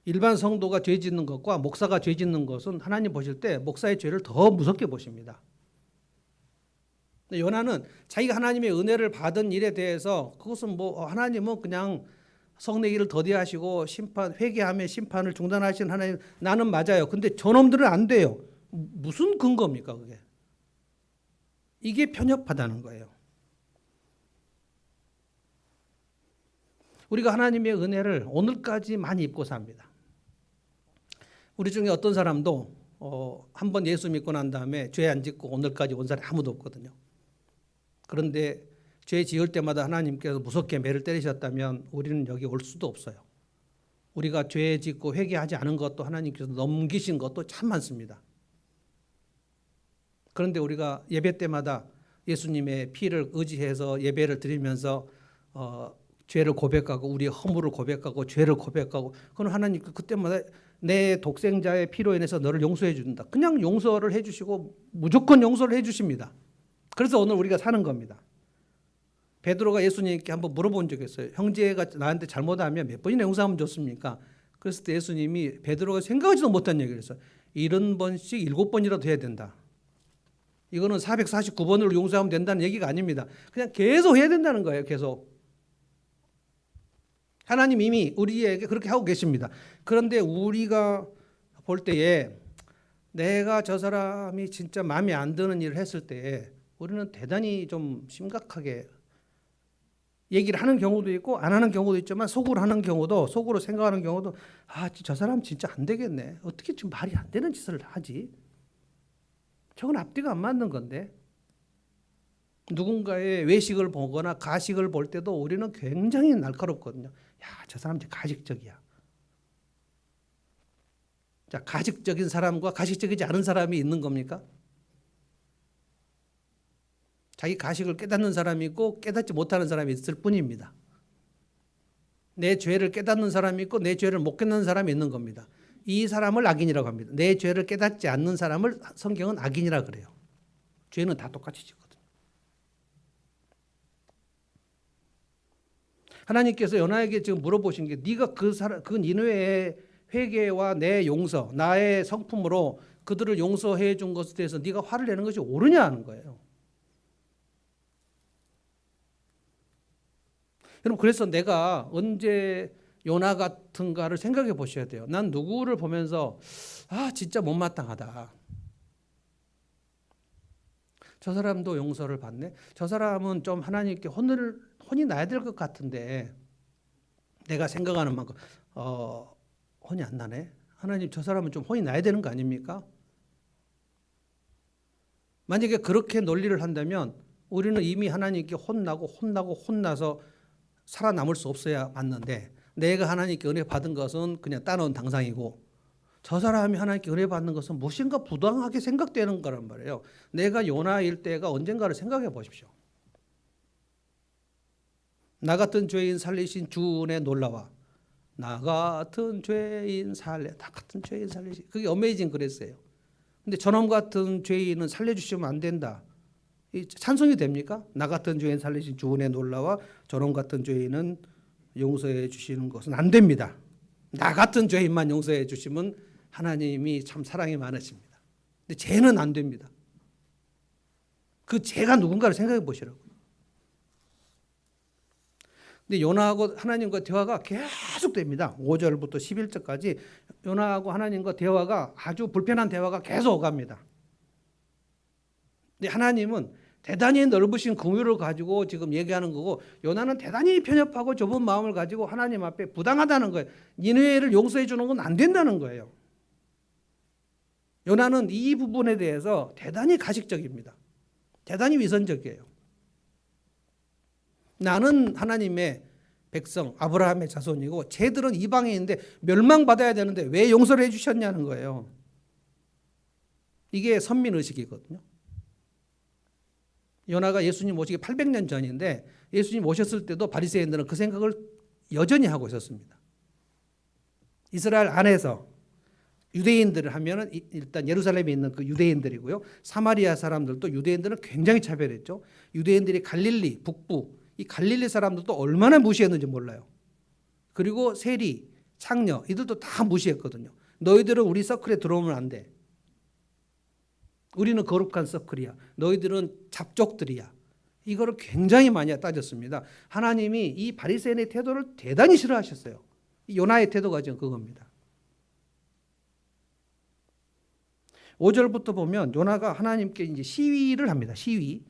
일반 성도가 죄 짓는 것과 목사가 죄 짓는 것은 하나님 보실 때 목사의 죄를 더 무섭게 보십니다. 요나는 자기가 하나님의 은혜를 받은 일에 대해서 그것은 뭐 하나님은 그냥 성내기를 더디하시고 심판 회개하며 심판을 중단하시는 하나님 나는 맞아요. 근데 저놈들은 안 돼요. 무슨 근거입니까 그게? 이게 편협하다는 거예요. 우리가 하나님의 은혜를 오늘까지 많이 입고 삽니다. 우리 중에 어떤 사람도 한 번 예수 믿고 난 다음에 죄 안 짓고 오늘까지 온 사람이 아무도 없거든요. 그런데 죄 지을 때마다 하나님께서 무섭게 매를 때리셨다면 우리는 여기 올 수도 없어요. 우리가 죄 짓고 회개하지 않은 것도 하나님께서 넘기신 것도 참 많습니다. 그런데 우리가 예배 때마다 예수님의 피를 의지해서 예배를 드리면서 죄를 고백하고 우리의 허물을 고백하고 죄를 고백하고 그건 하나님 그때마다 내 독생자의 피로 인해서 너를 용서해 준다. 그냥 용서를 해 주시고 무조건 용서를 해 주십니다. 그래서 오늘 우리가 사는 겁니다. 베드로가 예수님께 한번 물어본 적이 있어요. 형제가 나한테 잘못하면 몇 번이나 용서하면 좋습니까? 그랬을 때 예수님이 베드로가 생각하지도 못한 얘기를 했어요. 70번씩 7번이라도 해야 된다. 이거는 449번으로 용서하면 된다는 얘기가 아닙니다. 그냥 계속 해야 된다는 거예요. 계속. 하나님 이미 우리에게 그렇게 하고 계십니다. 그런데 우리가 볼 때에 내가 저 사람이 진짜 마음에 안 드는 일을 했을 때 우리는 대단히 좀 심각하게 얘기를 하는 경우도 있고 안 하는 경우도 있지만 속으로 하는 경우도 속으로 생각하는 경우도 저 사람 진짜 안 되겠네. 어떻게 지금 말이 안 되는 짓을 하지? 저건 앞뒤가 안 맞는 건데. 누군가의 외식을 보거나 가식을 볼 때도 우리는 굉장히 날카롭거든요. 저 사람 이제 가식적이야. 자, 가식적인 사람과 가식적이지 않은 사람이 있는 겁니까? 자기 가식을 깨닫는 사람이 있고 깨닫지 못하는 사람이 있을 뿐입니다. 내 죄를 깨닫는 사람이 있고 내 죄를 못 깨닫는 사람이 있는 겁니다. 이 사람을 악인이라고 합니다. 내 죄를 깨닫지 않는 사람을 성경은 악인이라고 그래요. 죄는 다 똑같이 짓거든요. 하나님께서 요나에게 지금 물어보신 게 네가 그 니느웨의 회개와 내 용서, 나의 성품으로 그들을 용서해 준 것에 대해서 네가 화를 내는 것이 옳으냐 하는 거예요. 여러분 그래서 내가 언제 요나 같은가를 생각해 보셔야 돼요. 난 누구를 보면서 진짜 못마땅하다. 저 사람도 용서를 받네. 저 사람은 좀 하나님께 혼이 나야 될 것 같은데 내가 생각하는 만큼 혼이 안 나네. 하나님, 저 사람은 좀 혼이 나야 되는 거 아닙니까? 만약에 그렇게 논리를 한다면 우리는 이미 하나님께 혼나서 살아남을 수 없어야 맞는데, 내가 하나님께 은혜 받은 것은 그냥 따놓은 당상이고 저 사람이 하나님께 은혜 받는 것은 무엇인가 부당하게 생각되는 거란 말이에요. 내가 요나일 때가 언젠가를 생각해 보십시오. 나 같은 죄인 살리신 주 은혜 놀라와. 나 같은 죄인 살리시. 그게 어메이징 그랬어요. 근데 저놈 같은 죄인은 살려주시면 안 된다. 이 찬송이 됩니까? 나 같은 죄인 살리신 주 은혜 놀라와 저놈 같은 죄인은 용서해 주시는 것은 안 됩니다. 나 같은 죄인만 용서해 주시면 하나님이 참 사랑이 많으십니다. 근데 죄는 안 됩니다. 그 죄가 누군가를 생각해 보시라고요. 근데 요나하고 하나님과 대화가 계속 됩니다. 5절부터 11절까지 요나하고 하나님과 대화가 아주 불편한 대화가 계속 오갑니다. 근데 하나님은 대단히 넓으신 긍휼을 가지고 지금 얘기하는 거고, 요나는 대단히 편협하고 좁은 마음을 가지고 하나님 앞에 부당하다는 거예요. 니느웨를 용서해 주는 건 안 된다는 거예요. 요나는 이 부분에 대해서 대단히 가식적입니다. 대단히 위선적이에요. 나는 하나님의 백성, 아브라함의 자손이고 쟤들은 이방인인데 멸망받아야 되는데 왜 용서를 해주셨냐는 거예요. 이게 선민의식이거든요. 요나가 예수님 오시기 800년 전인데 예수님 오셨을 때도 바리새인들은 그 생각을 여전히 하고 있었습니다. 이스라엘 안에서 유대인들을 하면은 일단 예루살렘에 있는 그 유대인들이고요. 사마리아 사람들도 유대인들은 굉장히 차별했죠. 유대인들이 갈릴리 북부, 이 갈릴리 사람들도 얼마나 무시했는지 몰라요. 그리고 세리, 창녀 이들도 다 무시했거든요. 너희들은 우리 서클에 들어오면 안 돼. 우리는 거룩한 서클이야. 너희들은 잡족들이야. 이거를 굉장히 많이 따졌습니다. 하나님이 이 바리새인의 태도를 대단히 싫어하셨어요. 요나의 태도가 지금 그겁니다. 5절부터 보면 요나가 하나님께 이제 시위를 합니다. 시위.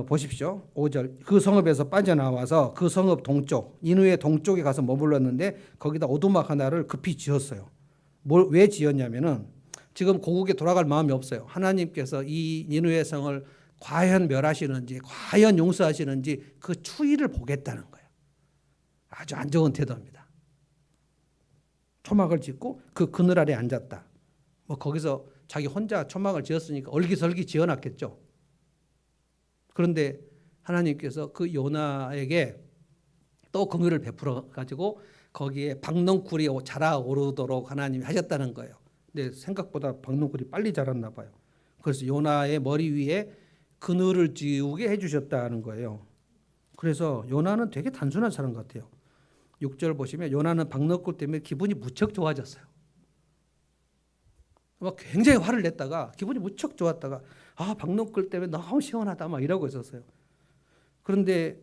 보십시오. 5절. 그 성읍에서 빠져나와서 그 성읍 동쪽, 니느웨 동쪽에 가서 머물렀는데 거기다 오두막 하나를 급히 지었어요. 왜 지었냐면은 지금 고국에 돌아갈 마음이 없어요. 하나님께서 이 니느웨 성을 과연 멸하시는지, 과연 용서하시는지 그 추이를 보겠다는 거예요. 아주 안 좋은 태도입니다. 초막을 짓고 그 그늘 아래 앉았다. 뭐 거기서 자기 혼자 초막을 지었으니까 얼기설기 지어놨겠죠. 그런데 하나님께서 그 요나에게 또 긍휼을 베풀어 가지고 거기에 박넝쿨이 자라오르도록 하나님이 하셨다는 거예요. 근데 생각보다 박넝쿨이 빨리 자랐나 봐요. 그래서 요나의 머리 위에 그늘을 지우게 해주셨다는 거예요. 그래서 요나는 되게 단순한 사람 같아요. 6절 보시면 요나는 박넝쿨 때문에 기분이 무척 좋아졌어요. 막 굉장히 화를 냈다가 기분이 무척 좋았다가 박넝쿨 때문에 너무 시원하다 막 이러고 있었어요. 그런데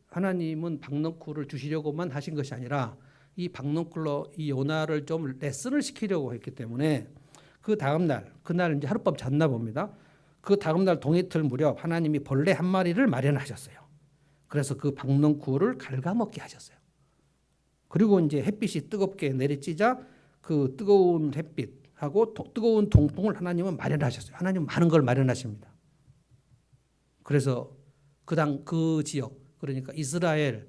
하나님은 박넝쿨을 주시려고만 하신 것이 아니라 이 박넝쿨로 이 요나를 좀 레슨을 시키려고 했기 때문에 그 다음 날, 그날 이제 하룻밤 잤나 봅니다. 그 다음 날 동이틀 무렵 하나님이 벌레 한 마리를 마련하셨어요. 그래서 그 박넝쿨을 갉아먹게 하셨어요. 그리고 이제 햇빛이 뜨겁게 내리쬐자 그 뜨거운 햇빛하고 뜨거운 동풍을 하나님은 마련하셨어요. 하나님은 많은 걸 마련하십니다. 그래서 그 지역, 그러니까 이스라엘,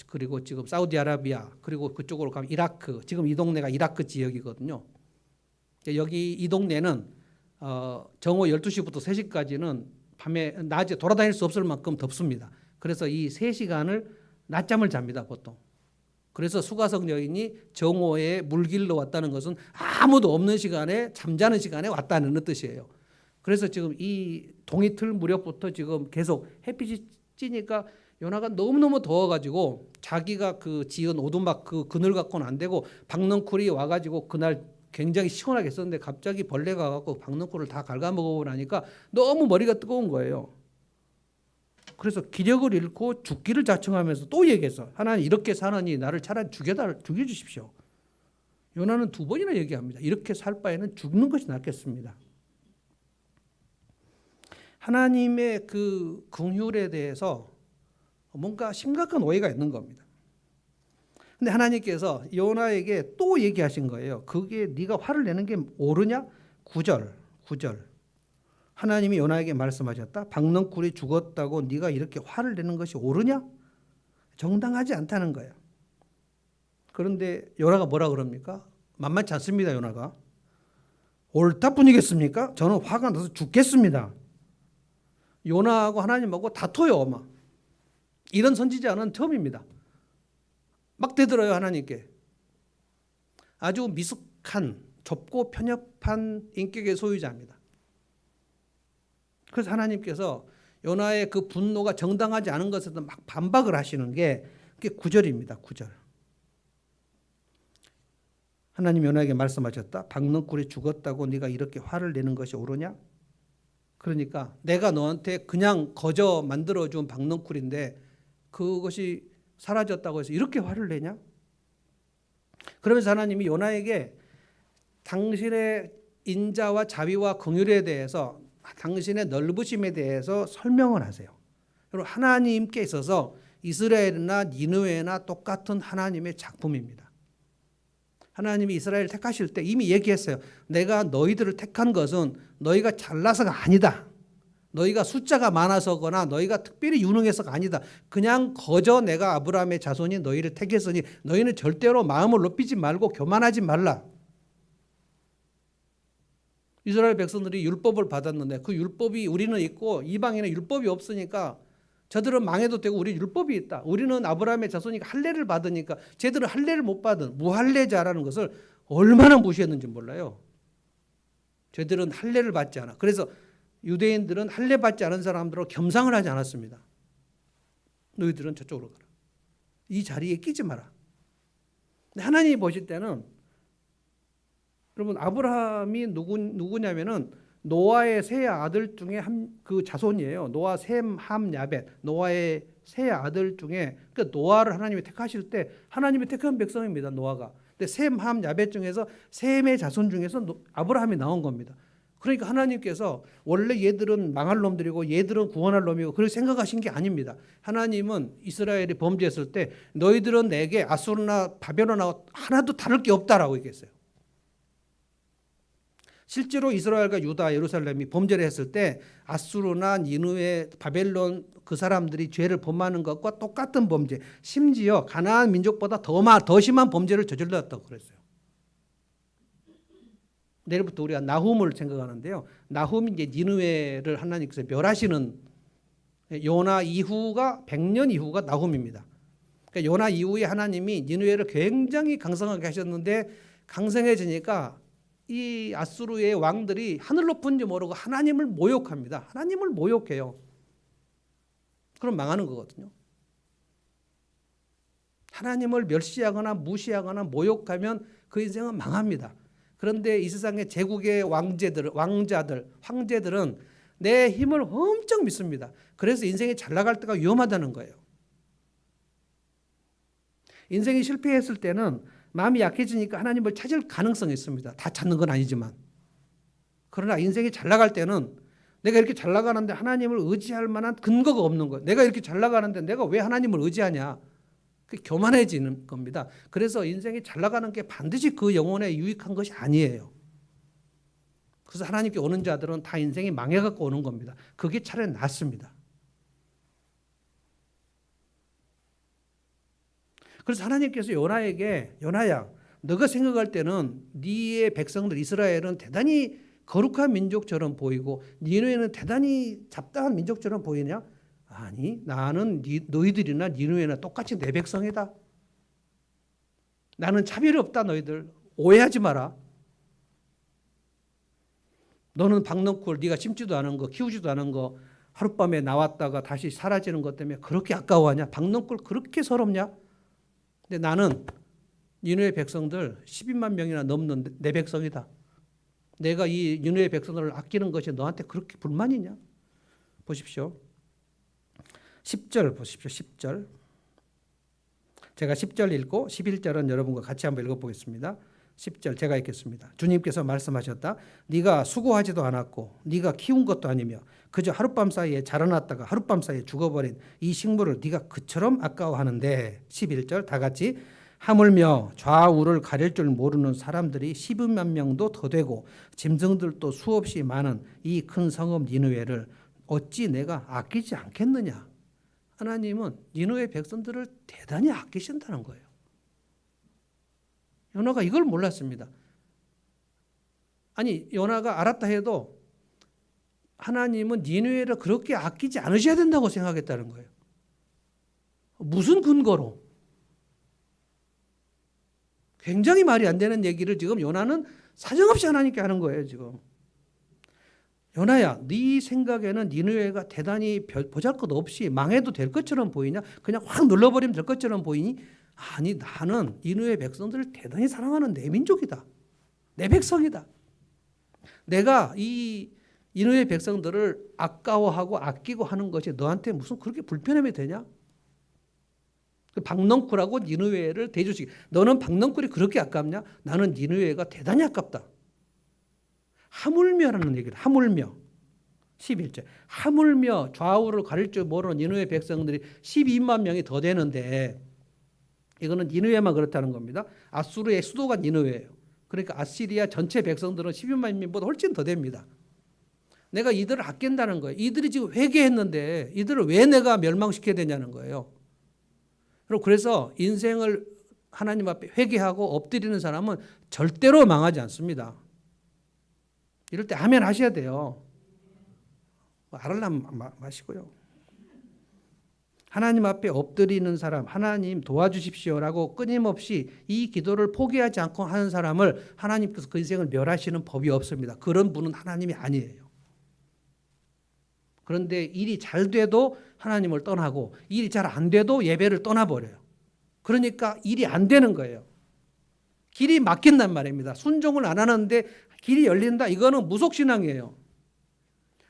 그리고 지금 사우디아라비아, 그리고 그쪽으로 가면 이라크, 지금 이 동네가 이라크 지역이거든요. 여기 이 동네는 정오 12시부터 3시까지는 낮에 돌아다닐 수 없을 만큼 덥습니다. 그래서 이 3시간을 낮잠을 잡니다, 보통. 그래서 수가성 여인이 정오에 물길로 왔다는 것은 아무도 없는 시간에, 잠자는 시간에 왔다는 뜻이에요. 그래서 지금 이 동이틀 무렵부터 지금 계속 햇빛이 찌니까 요나가 너무너무 더워가지고 자기가 그 지은 오두막 그 그늘 갖고는 안 되고 박넝쿨이 와가지고 그날 굉장히 시원하게 썼는데 갑자기 벌레가 와갖고 박넝쿨을 다 갉아먹어 나니까 너무 머리가 뜨거운 거예요. 그래서 기력을 잃고 죽기를 자청하면서 또 얘기했어. 하나님 이렇게 사느니 나를 차라리 죽여주십시오. 요나는 2번이나 얘기합니다. 이렇게 살 바에는 죽는 것이 낫겠습니다. 하나님의 그 긍휼에 대해서 뭔가 심각한 오해가 있는 겁니다. 근데 하나님께서 요나에게 또 얘기하신 거예요. 그게 네가 화를 내는 게 옳으냐? 9절. 하나님이 요나에게 말씀하셨다. 박넝쿨이 죽었다고 네가 이렇게 화를 내는 것이 옳으냐? 정당하지 않다는 거예요. 그런데 요나가 뭐라 그럽니까? 만만치 않습니다. 요나가. 옳다 뿐이겠습니까? 저는 화가 나서 죽겠습니다. 요나하고 하나님하고 다퉈요. 막. 이런 선지자는 처음입니다. 막 대들어요. 하나님께. 아주 미숙한 좁고 편협한 인격의 소유자입니다. 그래서 하나님께서 요나의 그 분노가 정당하지 않은 것에도 막 반박을 하시는 게 그게 9절입니다. 9절. 하나님 요나에게 말씀하셨다. 박넝쿨이 죽었다고 네가 이렇게 화를 내는 것이 옳으냐? 그러니까 내가 너한테 그냥 거저 만들어준 박넝쿨인데 그것이 사라졌다고 해서 이렇게 화를 내냐? 그러면서 하나님이 요나에게 당신의 인자와 자비와 긍휼에 대해서 당신의 넓으심에 대해서 설명을 하세요. 여러분 하나님께 있어서 이스라엘이나 니느웨나 똑같은 하나님의 작품입니다. 하나님이 이스라엘을 택하실 때 이미 얘기했어요. 내가 너희들을 택한 것은 너희가 잘나서가 아니다. 너희가 숫자가 많아서거나 너희가 특별히 유능해서가 아니다. 그냥 거저 내가 아브라함의 자손이 너희를 택했으니 너희는 절대로 마음을 높이지 말고 교만하지 말라. 이스라엘 백성들이 율법을 받았는데 그 율법이 우리는 있고 이방인은 율법이 없으니까 저들은 망해도 되고 우리 율법이 있다. 우리는 아브라함의 자손이니까 할례를 받으니까 쟤들은 할례를 못 받은 무할례자라는 것을 얼마나 무시했는지 몰라요. 쟤들은 할례를 받지 않아. 그래서 유대인들은 할례 받지 않은 사람들로 겸상을 하지 않았습니다. 너희들은 저쪽으로 가라. 이 자리에 끼지 마라. 근데 하나님이 보실 때는 여러분 아브라함이 누구냐면은 노아의 세 아들 중에 그 자손이에요. 노아, 셈, 함, 야벳. 노아의 세 아들 중에 그 노아를 하나님이 택하실 때 하나님이 택한 백성입니다. 노아가. 근데 셈, 함, 야벳 중에서 셈의 자손 중에서 아브라함이 나온 겁니다. 그러니까 하나님께서 원래 얘들은 망할 놈들이고 얘들은 구원할 놈이고 그렇게 생각하신 게 아닙니다. 하나님은 이스라엘이 범죄했을 때 너희들은 내게 아수르나 바벨론하고 하나도 다를 게 없다라고 얘기했어요. 실제로 이스라엘과 유다, 예루살렘이 범죄를 했을 때 아수르나 니느웨, 바벨론 그 사람들이 죄를 범하는 것과 똑같은 범죄, 심지어 가나안 민족보다 더 심한 범죄를 저질렀다고 그랬어요. 내일부터 우리가 나훔을 생각하는데요. 나훔이 이제 니느웨를 하나님께서 멸하시는 요나 이후가 100년 이후가 나훔입니다. 그러니까 요나 이후에 하나님이 니느웨를 굉장히 강성하게 하셨는데 강성해지니까 이 아수르의 왕들이 하늘 높은지 모르고 하나님을 모욕합니다. 하나님을 모욕해요. 그럼 망하는 거거든요. 하나님을 멸시하거나 무시하거나 모욕하면 그 인생은 망합니다. 그런데 이 세상의 제국의 황제들은 내 힘을 엄청 믿습니다. 그래서 인생이 잘 나갈 때가 위험하다는 거예요. 인생이 실패했을 때는 마음이 약해지니까 하나님을 찾을 가능성이 있습니다. 다 찾는 건 아니지만. 그러나 인생이 잘 나갈 때는 내가 이렇게 잘 나가는데 하나님을 의지할 만한 근거가 없는 거예요. 내가 이렇게 잘 나가는데 내가 왜 하나님을 의지하냐. 그게 교만해지는 겁니다. 그래서 인생이 잘 나가는 게 반드시 그 영혼에 유익한 것이 아니에요. 그래서 하나님께 오는 자들은 다 인생이 망해갖고 오는 겁니다. 그게 차라리 낫습니다. 그래서 하나님께서 요나에게 요나야 너가 생각할 때는 네의 백성들 이스라엘은 대단히 거룩한 민족처럼 보이고 니느웨는 대단히 잡다한 민족처럼 보이냐? 아니 나는 너희들이나 니느웨나 똑같이 내 백성이다. 나는 차별이 없다. 너희들 오해하지 마라. 너는 박넝쿨 네가 심지도 않은 거 키우지도 않은 거 하룻밤에 나왔다가 다시 사라지는 것 때문에 그렇게 아까워하냐? 박넝쿨 그렇게 서럽냐? 근데 나는 니느웨 백성들 12만 명이나 넘는 내 백성이다. 내가 이 니느웨 백성들을 아끼는 것이 너한테 그렇게 불만이냐? 보십시오. 10절 보십시오. 10절. 제가 10절 읽고 11절은 여러분과 같이 한번 읽어보겠습니다. 10절 제가 읽겠습니다. 주님께서 말씀하셨다. 네가 수고하지도 않았고 네가 키운 것도 아니며 그저 하룻밤 사이에 자라났다가 하룻밤 사이에 죽어버린 이 식물을 네가 그처럼 아까워하는데 11절 다 같이 하물며 좌우를 가릴 줄 모르는 사람들이 12만 명도 더 되고 짐승들도 수없이 많은 이 큰 성읍 니느웨를 어찌 내가 아끼지 않겠느냐. 하나님은 니느웨 백성들을 대단히 아끼신다는 거예요. 요나가 이걸 몰랐습니다. 아니 요나가 알았다 해도 하나님은 니느웨를 그렇게 아끼지 않으셔야 된다고 생각했다는 거예요. 무슨 근거로? 굉장히 말이 안 되는 얘기를 지금 요나는 사정없이 하나님께 하는 거예요. 지금 요나야, 네 생각에는 니느웨가 대단히 보잘것없이 망해도 될 것처럼 보이냐? 그냥 확 눌러버리면 될 것처럼 보이니? 아니, 나는 니느웨 백성들을 대단히 사랑하는 내 민족이다. 내 백성이다. 내가 이 니느웨 백성들을 아까워하고 아끼고 하는 것이 너한테 무슨 그렇게 불편함이 되냐? 박넝쿨하고 니느웨를 대조시키. 너는 박넝쿨이 그렇게 아깝냐? 나는 니느웨가 대단히 아깝다. 하물며라는 얘기를 하물며 11절 하물며 좌우를 가릴 줄 모르는 니느웨 백성들이 12만 명이 더 되는데 이거는 니느웨만 그렇다는 겁니다. 아수르의 수도가 니느웨예요. 그러니까 아시리아 전체 백성들은 12만 명보다 훨씬 더 됩니다. 내가 이들을 아낀다는 거예요. 이들이 지금 회개했는데 이들을 왜 내가 멸망시켜야 되냐는 거예요. 그래서 인생을 하나님 앞에 회개하고 엎드리는 사람은 절대로 망하지 않습니다. 이럴 때 아멘 하셔야 돼요. 알을람 마시고요. 하나님 앞에 엎드리는 사람, 하나님 도와주십시오라고 끊임없이 이 기도를 포기하지 않고 하는 사람을 하나님께서 그 인생을 멸하시는 법이 없습니다. 그런 분은 하나님이 아니에요. 그런데 일이 잘 돼도 하나님을 떠나고 일이 잘 안 돼도 예배를 떠나버려요. 그러니까 일이 안 되는 거예요. 길이 막힌단 말입니다. 순종을 안 하는데 길이 열린다. 이거는 무속신앙이에요.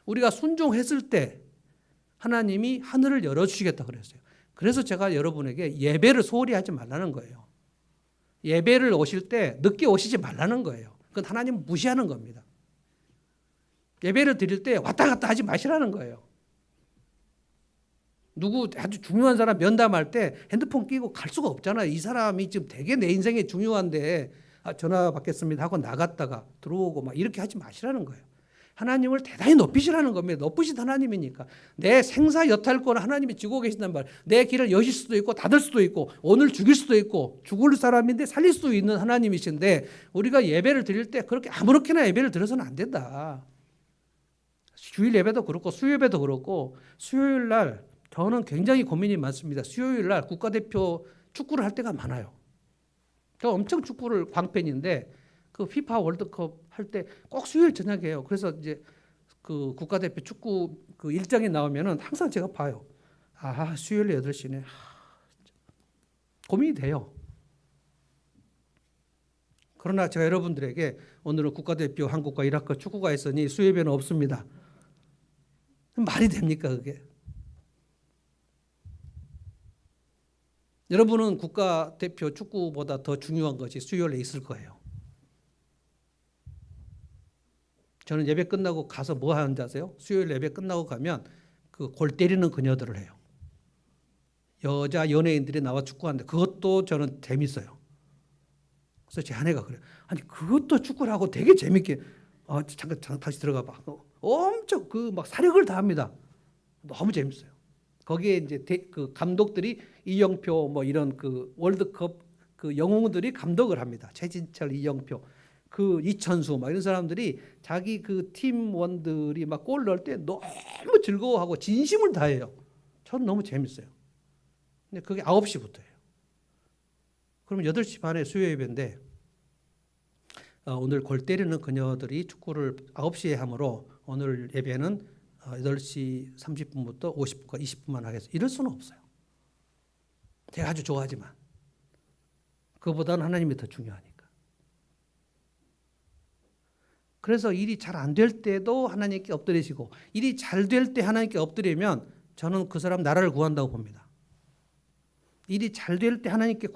우리가 순종했을 때 하나님이 하늘을 열어주시겠다 그랬어요. 그래서 제가 여러분에게 예배를 소홀히 하지 말라는 거예요. 예배를 오실 때 늦게 오시지 말라는 거예요. 그건 하나님 무시하는 겁니다. 예배를 드릴 때 왔다 갔다 하지 마시라는 거예요. 누구 아주 중요한 사람 면담할 때 핸드폰 끼고 갈 수가 없잖아요. 이 사람이 지금 되게 내 인생에 중요한데 전화 받겠습니다 하고 나갔다가 들어오고 막 이렇게 하지 마시라는 거예요. 하나님을 대단히 높이시라는 겁니다. 높으신 하나님이니까. 내 생사 여탈권을 하나님이 쥐고 계신단 말이에요. 내 길을 여실 수도 있고 닫을 수도 있고 오늘 죽일 수도 있고 죽을 사람인데 살릴 수도 있는 하나님이신데 우리가 예배를 드릴 때 그렇게 아무렇게나 예배를 드려서는 안 된다. 주일 예배도 그렇고 수요 예배도 그렇고 수요일 날 저는 굉장히 고민이 많습니다. 수요일 날 국가대표 축구를 할 때가 많아요. 저 엄청 축구를 광팬인데 그 피파 월드컵 할 때 꼭 수요일 저녁이에요. 그래서 이제 그 국가대표 축구 그 일정이 나오면은 항상 제가 봐요. 아, 수요일 8시네. 고민이 돼요. 그러나 제가 여러분들에게 오늘은 국가대표 한국과 이라크 축구가 있으니 수요일에는 없습니다. 말이 됩니까 그게? 여러분은 국가대표 축구보다 더 중요한 것이 수요일에 있을 거예요. 저는 예배 끝나고 가서 뭐 하는지 아세요? 수요일 예배 끝나고 가면 그 골 때리는 그녀들을 해요. 여자 연예인들이 나와 축구하는데 그것도 저는 재밌어요. 그래서 제 아내가 그래요. 아니 그것도 축구를 하고 되게 재밌게 잠깐 다시 들어가 봐. 엄청 그 막 사력을 다합니다. 너무 재밌어요. 거기에 이제 그 감독들이 이영표 뭐 이런 그 월드컵 그 영웅들이 감독을 합니다. 최진철, 이영표, 그 이천수 막 이런 사람들이 자기 그 팀원들이 막 골 넣을 때 너무 즐거워하고 진심을 다해요. 저는 너무 재밌어요. 근데 그게 9시부터예요. 그러면 8시 반에 수요 예배인데 오늘 골 때리는 그녀들이 축구를 9시에 하므로 오늘 예배는 8시 30분부터 50분과 20분만 하겠어요. 이럴 수는 없어요. 제가 아주 좋아하지만 그보다는 하나님이 더 중요하니까. 그래서 일이 잘 안 될 때도 하나님께 엎드리시고 일이 잘 될 때 하나님께 엎드리면 저는 그 사람 나라를 구한다고 봅니다. 일이 잘 될 때 하나님께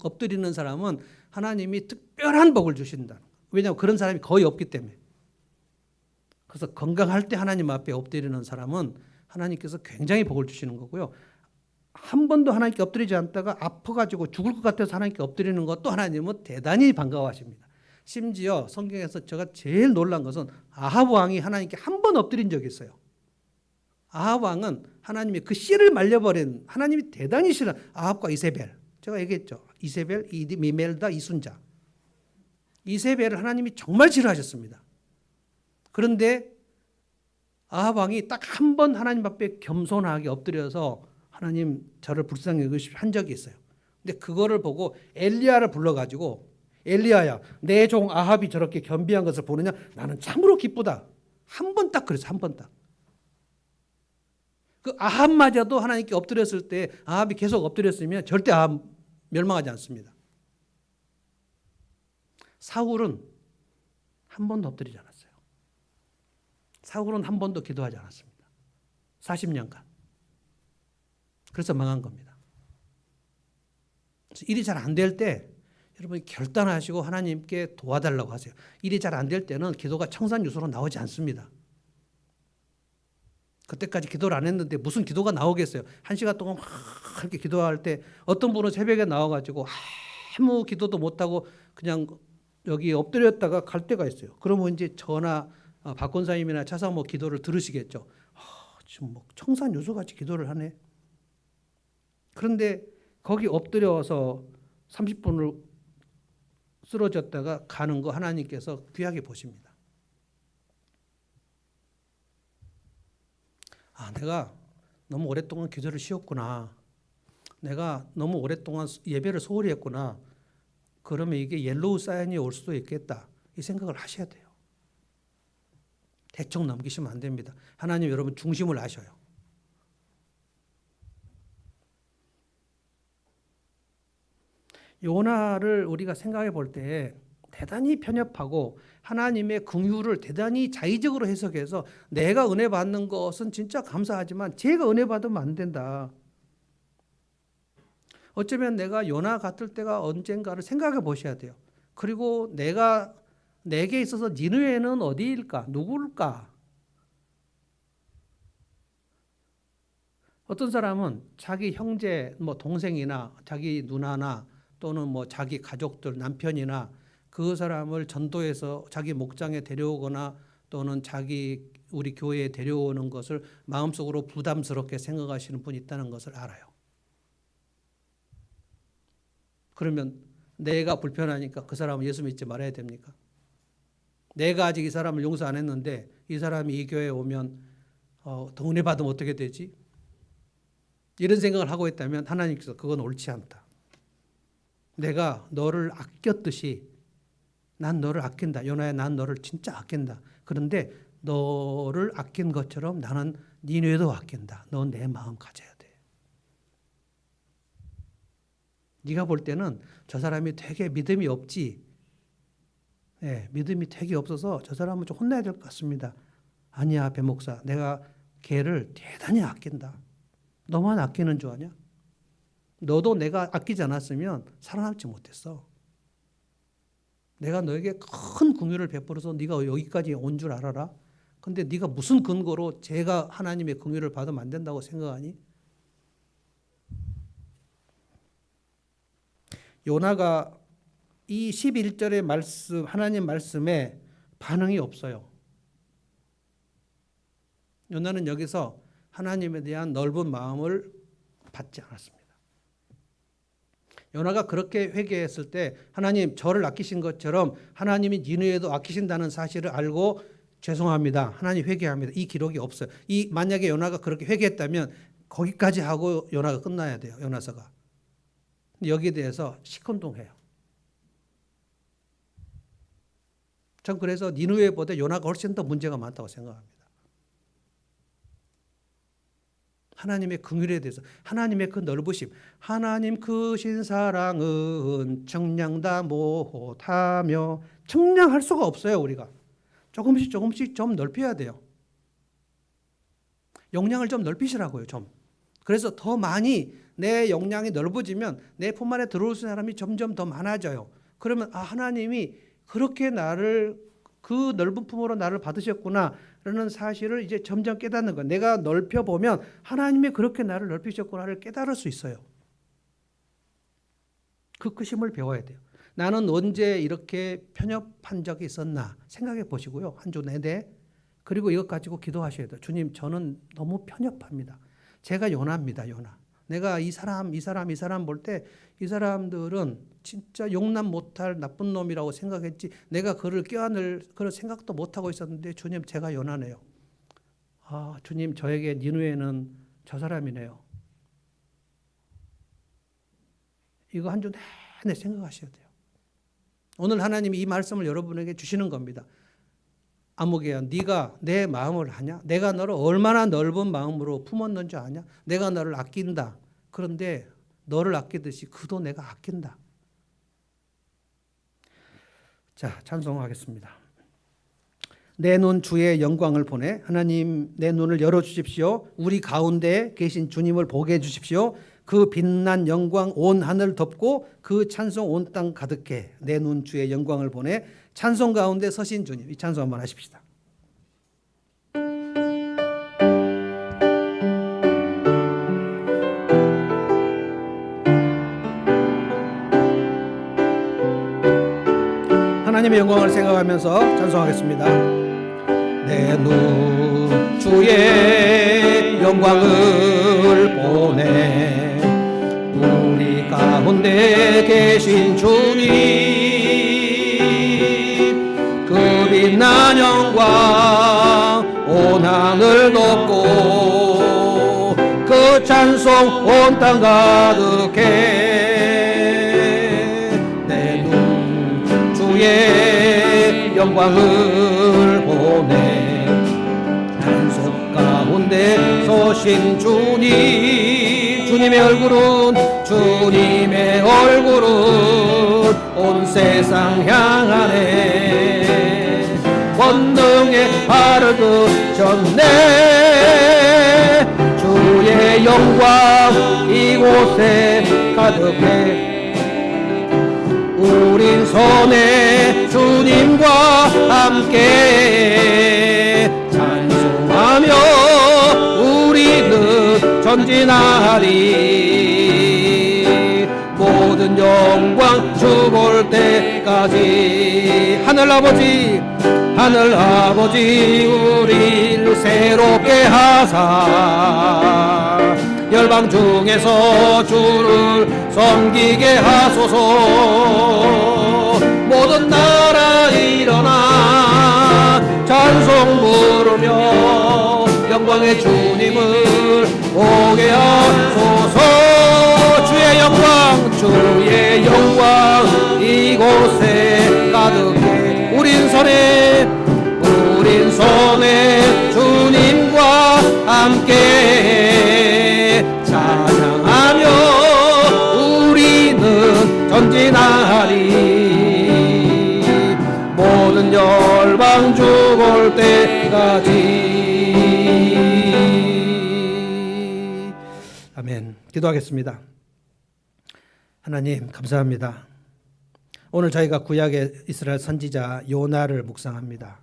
엎드리는 사람은 하나님이 특별한 복을 주신다. 왜냐하면 그런 사람이 거의 없기 때문에. 그래서 건강할 때 하나님 앞에 엎드리는 사람은 하나님께서 굉장히 복을 주시는 거고요. 한 번도 하나님께 엎드리지 않다가 아파가지고 죽을 것 같아서 하나님께 엎드리는 것도 하나님은 대단히 반가워하십니다. 심지어 성경에서 제가 제일 놀란 것은 아합 왕이 하나님께 한 번 엎드린 적이 있어요. 아합 왕은 하나님이 그 씨를 말려버린, 하나님이 대단히 싫은 아합과 이세벨, 제가 얘기했죠. 이세벨, 미멜다, 이순자. 이세벨을 하나님이 정말 싫어하셨습니다. 그런데 아합 왕이 딱 한 번 하나님 앞에 겸손하게 엎드려서 하나님 저를 불쌍히 여기시오 한 적이 있어요. 근데 그거를 보고 엘리야를 불러가지고, 엘리야야, 내 종 아합이 저렇게 겸비한 것을 보느냐? 나는 참으로 기쁘다. 한 번 딱 그랬어. 한 번 딱. 그 아합마저도 하나님께 엎드렸을 때 아합이 계속 엎드렸으면 절대 아합 멸망하지 않습니다. 사울은 한 번도 엎드리지 않았어요. 사울은 한 번도 기도하지 않았습니다. 40년간. 그래서 망한 겁니다. 그래서 일이 잘 안 될 때 여러분이 결단하시고 하나님께 도와달라고 하세요. 일이 잘 안 될 때는 기도가 청산유수로 나오지 않습니다. 그때까지 기도를 안 했는데 무슨 기도가 나오겠어요. 1시간 동안 막 이렇게 기도할 때 어떤 분은 새벽에 나와가지고 아무 기도도 못하고 그냥 여기 엎드렸다가 갈 때가 있어요. 그러면 이제 저나 박권사님이나 차사모 기도를 들으시겠죠. 지금 뭐 청산유수같이 기도를 하네. 그런데 거기 엎드려서 30분을 쓰러졌다가 가는 거 하나님께서 귀하게 보십니다. 내가 너무 오랫동안 기도를 쉬었구나. 내가 너무 오랫동안 예배를 소홀히 했구나. 그러면 이게 옐로우 사인이 올 수도 있겠다. 이 생각을 하셔야 돼요. 대충 넘기시면 안 됩니다. 하나님 여러분 중심을 아셔요. 요나를 우리가 생각해 볼 때 대단히 편협하고 하나님의 긍휼을 대단히 자의적으로 해석해서 내가 은혜 받는 것은 진짜 감사하지만 제가 은혜 받으면 안 된다. 어쩌면 내가 요나 같을 때가 언젠가를 생각해 보셔야 돼요. 그리고 내게 있어서 니느웨는 어디일까? 누구일까? 어떤 사람은 자기 형제, 동생이나 자기 누나나 또는 자기 가족들, 남편이나 그 사람을 전도해서 자기 목장에 데려오거나 또는 우리 교회에 데려오는 것을 마음속으로 부담스럽게 생각하시는 분이 있다는 것을 알아요. 그러면 내가 불편하니까 그 사람은 예수 믿지 말아야 됩니까? 내가 아직 이 사람을 용서 안 했는데 이 사람이 이 교회에 오면 더 은혜 받으면 어떻게 되지? 이런 생각을 하고 있다면 하나님께서 그건 옳지 않다. 내가 너를 아꼈듯이 난 너를 아낀다. 요나야, 난 너를 진짜 아낀다. 그런데 너를 아낀 것처럼 나는 니네도 아낀다. 넌 내 마음 가져야 돼. 네가 볼 때는 저 사람이 되게 믿음이 없지. 믿음이 되게 없어서 저 사람은 좀 혼나야 될 것 같습니다. 아니야, 배 목사. 내가 걔를 대단히 아낀다. 너만 아끼는 줄 아냐? 너도 내가 아끼지 않았으면 살아남지 못했어. 내가 너에게 큰 긍휼을 베풀어서 네가 여기까지 온 줄 알아라. 근데 네가 무슨 근거로 제가 하나님의 긍휼을 받으면 안 된다고 생각하니? 요나가 이 11절의 말씀, 하나님 말씀에 반응이 없어요. 요나는 여기서 하나님에 대한 넓은 마음을 받지 않았습니다. 요나가 그렇게 회개했을 때 하나님 저를 아끼신 것처럼 하나님이 니느웨도 아끼신다는 사실을 알고 죄송합니다. 하나님 회개합니다. 이 기록이 없어요. 만약에 요나가 그렇게 회개했다면 거기까지 하고 요나가 끝나야 돼요. 요나서가. 여기에 대해서 시큰둥해요. 전 그래서 니느웨보다 요나가 훨씬 더 문제가 많다고 생각합니다. 하나님의 긍휼에 대해서 하나님의 그 넓으심, 하나님 크신 사랑은 청량다 못하며, 청량할 수가 없어요. 우리가 조금씩 좀 넓혀야 돼요. 용량을 좀 넓히시라고요, 좀. 그래서 더 많이 내 용량이 넓어지면 내 품 안에 들어올 수 있는 사람이 점점 더 많아져요. 그러면 하나님이 그렇게 나를 그 넓은 품으로 나를 받으셨구나 라는 사실을 이제 점점 깨닫는 거예요. 내가 넓혀보면 하나님이 그렇게 나를 넓히셨구나를 깨달을 수 있어요. 그 크심을 배워야 돼요. 나는 언제 이렇게 편협한 적이 있었나 생각해 보시고요. 한 주 내내. 그리고 이것 가지고 기도하셔야 돼요. 주님, 저는 너무 편협합니다. 제가 요나입니다. 요나. 내가 이 사람 볼 때 이 사람들은 진짜 용납 못할 나쁜 놈이라고 생각했지 내가 그를 껴안을 그런 생각도 못하고 있었는데 주님, 제가 요나네요. 주님, 저에게 니느웨는 저 사람이네요. 이거 한 주 내내 생각하셔야 돼요. 오늘 하나님이 이 말씀을 여러분에게 주시는 겁니다. 아무개야, 네가 내 마음을 아냐? 내가 너를 얼마나 넓은 마음으로 품었는 줄 아냐? 내가 너를 아낀다. 그런데 너를 아끼듯이 그도 내가 아낀다. 자, 찬송하겠습니다. 내 눈 주의 영광을 보내. 하나님, 내 눈을 열어주십시오. 우리 가운데 계신 주님을 보게 해주십시오. 그 빛난 영광 온 하늘 덮고 그 찬송 온 땅 가득해. 내 눈 주의 영광을 보내. 찬송 가운데 서신 주님, 이 찬송 한번 하십시다. 하나님의 영광을 생각하면서 찬송하겠습니다. 내 눈 주의 영광을 보내. 우리 가운데 계신 주님, 그 빛난 영광 온 하늘 덮고 그 찬송 온 땅 가득해. 내 눈 주의 영광을 보내. 찬송 가운데 서신 주님, 주님의 얼굴은 온 세상 향하네. 권능의 발을 드셨네. 주의 영광 이곳에 가득해. 우린 선의 주님과 함께 찬송하며 우리는 전진하리. 모든 영광 주 볼 때까지. 하늘 아버지 우리를 새롭게 하사 열방 중에서 주를 섬기게 하소서. 모든 나라 일어나 찬송 부르며 영광의 주님을 보게 하소서. 주의 영광 이곳에 가득해. 우린 선의 주님과 함께 찬양하며 우리는 전진하리. 모든 열방 주 볼 때까지. 아멘. 기도하겠습니다. 하나님, 감사합니다. 오늘 저희가 구약의 이스라엘 선지자 요나를 묵상합니다.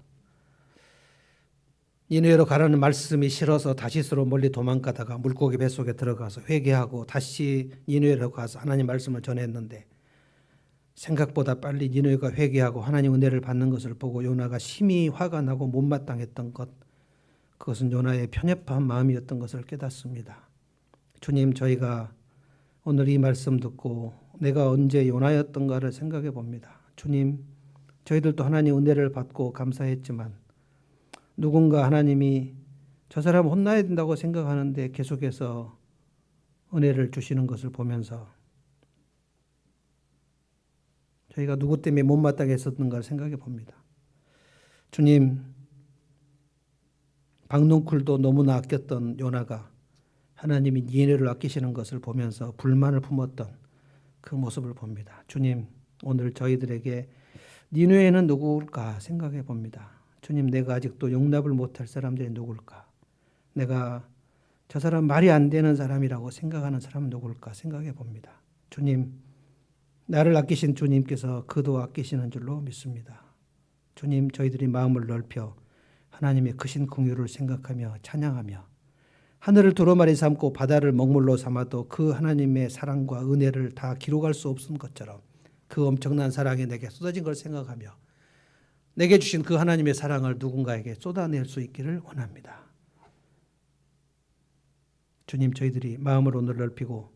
니느웨로 가라는 말씀이 싫어서 다시스로 멀리 도망가다가 물고기 뱃속에 들어가서 회개하고 다시 니느웨로 가서 하나님 말씀을 전했는데 생각보다 빨리 니느웨가 회개하고 하나님 은혜를 받는 것을 보고 요나가 심히 화가 나고 못마땅했던 것, 그것은 요나의 편협한 마음이었던 것을 깨닫습니다. 주님, 저희가 오늘 이 말씀 듣고 내가 언제 요나였던가를 생각해 봅니다. 주님, 저희들도 하나님 은혜를 받고 감사했지만 누군가 하나님이 저 사람 혼나야 된다고 생각하는데 계속해서 은혜를 주시는 것을 보면서 저희가 누구 때문에 못마땅해 했었던가를 생각해 봅니다. 주님, 박농쿨도 너무나 아꼈던 요나가 하나님이 니느웨를 아끼시는 것을 보면서 불만을 품었던 그 모습을 봅니다. 주님, 오늘 저희들에게 니느웨는 누구일까 생각해 봅니다. 주님, 내가 아직도 용납을 못할 사람들이 누굴까? 내가 저 사람 말이 안 되는 사람이라고 생각하는 사람은 누굴까 생각해 봅니다. 주님, 나를 아끼신 주님께서 그도 아끼시는 줄로 믿습니다. 주님, 저희들이 마음을 넓혀 하나님의 크신 긍휼을 생각하며 찬양하며 하늘을 두루마리 삼고 바다를 먹물로 삼아도 그 하나님의 사랑과 은혜를 다 기록할 수 없은 것처럼 그 엄청난 사랑이 내게 쏟아진 걸 생각하며 내게 주신 그 하나님의 사랑을 누군가에게 쏟아낼 수 있기를 원합니다. 주님, 저희들이 마음을 오늘 넓히고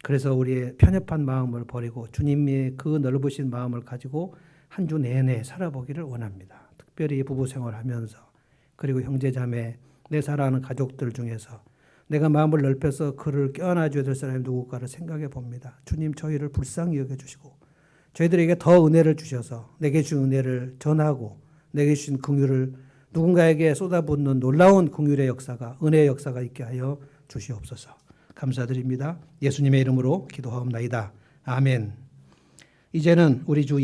그래서 우리의 편협한 마음을 버리고 주님의 그 넓으신 마음을 가지고 한 주 내내 살아보기를 원합니다. 특별히 부부 생활하면서 그리고 형제자매 내 사랑하는 가족들 중에서 내가 마음을 넓혀서 그를 껴안아줘야 될 사람이 누굴까를 생각해 봅니다. 주님, 저희를 불쌍히 여겨주시고 저희들에게 더 은혜를 주셔서 내게 준 은혜를 전하고 내게 주신 긍휼을 누군가에게 쏟아붓는 놀라운 긍휼의 역사가 은혜의 역사가 있게 하여 주시옵소서. 감사드립니다. 예수님의 이름으로 기도하옵나이다. 아멘. 이제는 우리 주